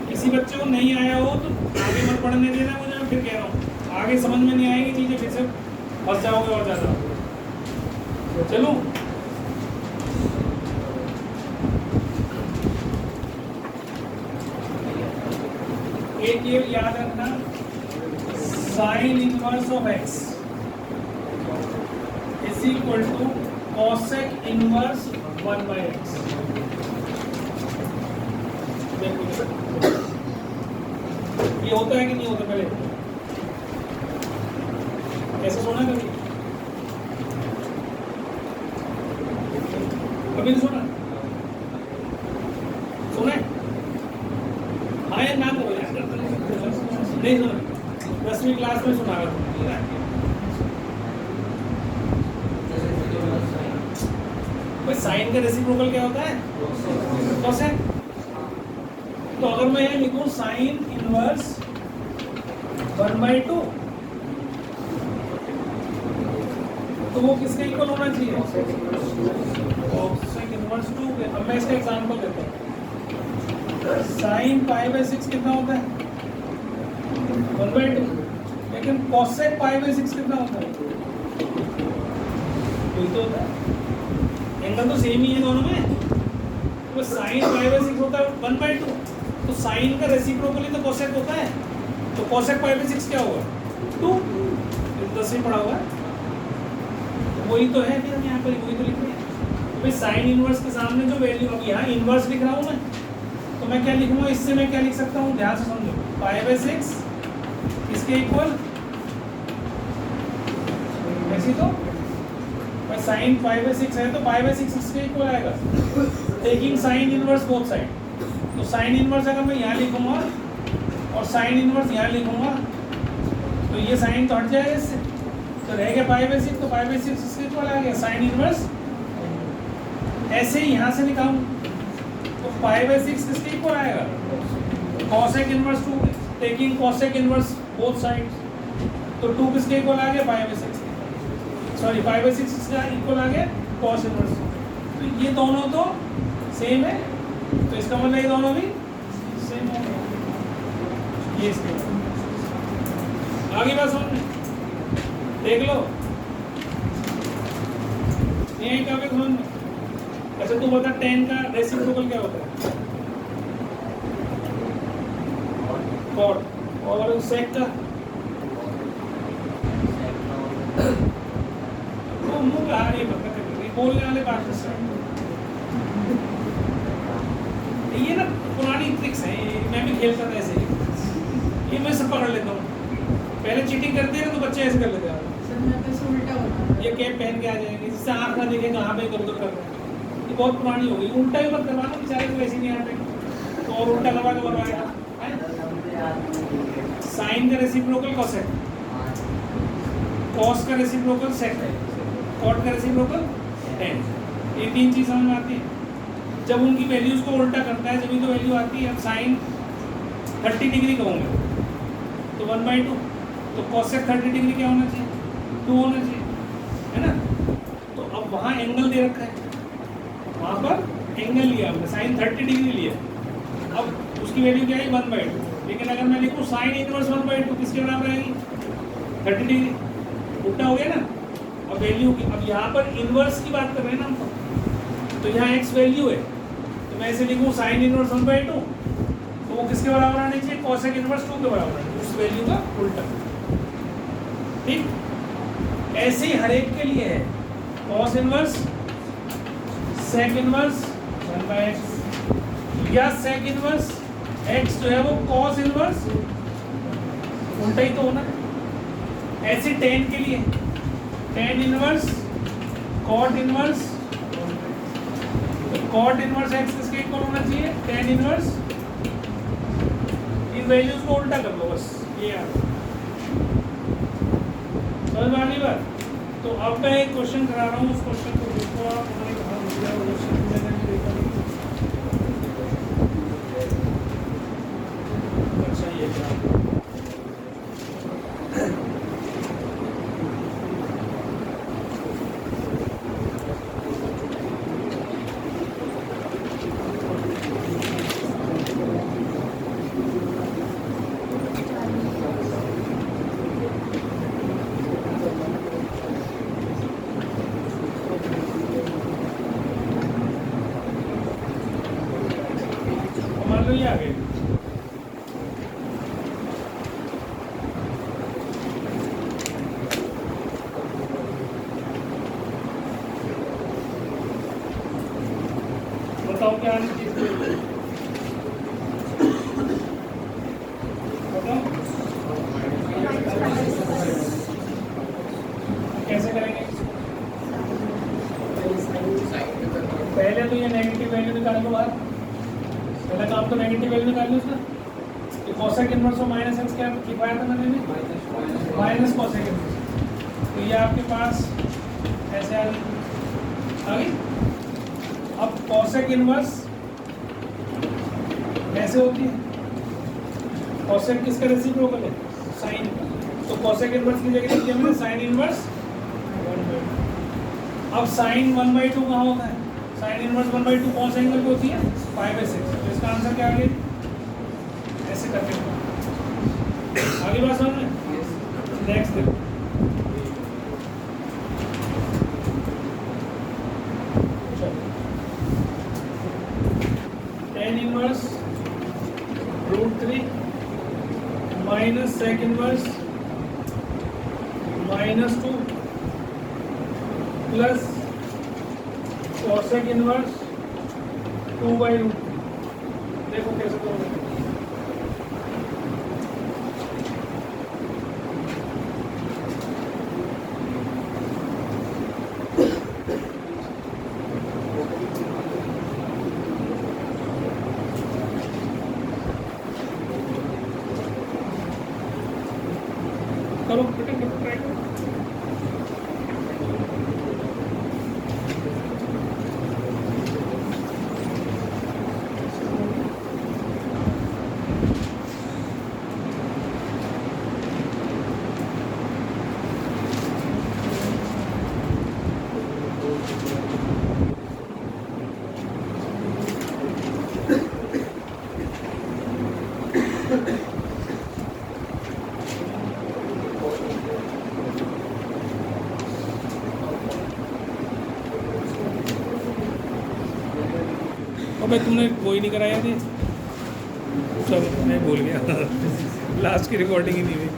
किसी बच्चे को नहीं आया हो तो आगे मत पढ़ने देना मुझे, मैं फिर कह रहा हूँ आगे समझ में नहीं आएगी चीजें, फिर से फंस जाओगे और ज़्यादा। चलो एक ये याद रखना, sine inverse of x is equal to cosec inverse 1/x। ये होता है कि नहीं होता, पहले ऐसा सुना कभी? कभी नहीं सुना? सुना है? हाँ या ना करो यार, नहीं सुना, 10वीं क्लास में सुना है। भाई साइन का रेसिप्रोकल क्या होता है? कोसेक। तो अगर मैं ये लिखूं साइन इनवर्स 1/2 तो वो किसके इक्वल होना चाहिए? कोसेक इनवर्स 2 के। अब मैं इसका एग्जांपल देता हूँ, साइन π/6 कितना होता है? 1/2। लेकिन कोसेक π/6 कितना होता है? वही तो होता है, एंगल तो सेम ही है दोनों में। तो साइन π/6 होता है 1/2, तो साइन का रेसिप्रोकल ही तो कोसेक होता है, तो कोसेक π/6 क्या होगा? 2। 10वीं पढ़ा हुआ है, वही तो है, फिर हम यहाँ पर वही तो लिख रहे हैं। भाई साइन इनवर्स के सामने जो वैल्यू, अब यहाँ इनवर्स लिख रहा हूँ मैं, तो मैं क्या लिखूंगा, इससे मैं क्या लिख सकता हूँ, ध्यान से समझो, π/6 इसके इक्वल ऐसी, तो साइन π/6 है तो π/6 इसके इक्वल आएगा, taking sine inverse both side. तो साइन इनवर्स अगर मैं यहाँ लिखूंगा और साइन इनवर्स यहाँ लिखूंगा तो ये साइन तो हट जाएगा इससे, तो रह गया π/6, तो π/6 इसके इक्वल आ गया साइन इनवर्स। ऐसे ही यहाँ से निकालूं तो π/6 किसके इक्वल आएगा? Cosec inverse 2, taking cosec inverse both sides, तो 2 किसके इक्वल आ गया? π/6, सॉरी π/6 इसका इक्वल आ गया कॉस इनवर्स। तो ये दोनों तो सेम है, तो इसका मतलब ये दोनों भी सेम हो गए। ये इसके आगे बात समझ में देख लो यही का समझ में। अच्छा तू बता tan का रेसिप्रोकल क्या होता है? cot। और sec का तो मुंह का हार ये बता कर बोलने वाले बात कर सकते ये ना पुरानी ट्रिक्स है, मैं भी खेलता था ऐसे ही, ये मैं सब पकड़ लेता हूँ। पहले चीटिंग करते हैं ना तो बच्चे ऐसे कर लेते हैं, ये कैप पहन के आ जाएंगे जिससे आँख ना देखे कहाँ पे इधर उधर कर रहे हैं। ये बहुत पुरानी हो गई, उल्टा ही मत करवाना, बेचारे को वैसे नहीं आते तो और उल्टा करवा के बनवाएगा। साइन का रेसिप्रोकल कोसेक, कॉस का रेसिप्रोकल सेक, कॉट का रेसिप्रोकल tan। ये तीन चीज समझ में आती है। जब उनकी वैल्यूज को उल्टा करता है जब तो वैल्यू आती है। अब साइन 30 डिग्री का होंगे तो 1/2, तो कोसेक 30 डिग्री क्या होना चाहिए? 2 होना चाहिए, है ना। तो अब वहाँ एंगल दे रखा है, वहाँ पर एंगल लिया हमने, साइन 30 डिग्री लिया। अब उसकी वैल्यू क्या है? 1/2। लेकिन अगर मैं लिखूँ साइन इनवर्स 1/2 किसके बराबर आएगी? 30 डिग्री, उल्टा हो गया ना। अब वैल्यू की, अब यहाँ पर इनवर्स की बात कर रहे हैं ना हम, तो यहाँ x वैल्यू है तो मैं इसे लिखूँ साइन इनवर्स 1/2 तो वो किसके बराबर आने चाहिए? कोसेक इनवर्स 2 के बराबर आने, उस वैल्यू का उल्टा। ठीक ऐसे ही हर एक के लिए है, cos inverse sec inverse 1/x या सेक इनवर्स x जो है वो कॉस इनवर्स, उल्टा ही तो होना है। ऐसे tan के लिए tan inverse cot inverse, cot inverse x किसके इक्वल होना चाहिए? tan inverse. इन वैल्यूज को उल्टा कर लो बस, ये याद समझ में आ रही बात। तो अब मैं एक क्वेश्चन करा रहा हूँ, उस क्वेश्चन को देखो आप, उन्होंने कहा मुझे वो क्वेश्चन मैंने भी देखा नहीं। अच्छा ये क्या मान लो ये आ गए। बताओ क्या आनी चाहिए? बताओ कैसे करेंगे? पहले तो ये नेगेटिव वैल्यू निकाल लो बाहर, पहला काम तो नेगेटिव वैल्यू निकाल लो उसका। तो कोसेक इनवर्स और माइनस एक्स क्या लिखवाया था मैंने? Minus cosec inverse. तो ये आपके पास ऐसे आ गई। अब कोसेक इनवर्स ऐसे होती है, कोसेक किसका रेसिप्रोकल है? साइन। तो कोसेक इनवर्स की जगह लिखिए हमने साइन इनवर्स 1/2। अब साइन 1/2 कहाँ होता है? साइन इनवर्स 1/2 कौन सा एंगल पे होती है? 5/6। तो इसका आंसर क्या आ गया? ऐसे करके आगे बात समझ में। नेक्स्ट देखो, tan inverse √3 minus sec inverse -2 plus cosec inverse 2/√3। देखो कैसे करोगे। करो बेटे, ट्राई करो। अबे तुमने वो ही नहीं कराया थी, सब मैं भूल गया लास्ट की रिकॉर्डिंग ही नहीं हुई।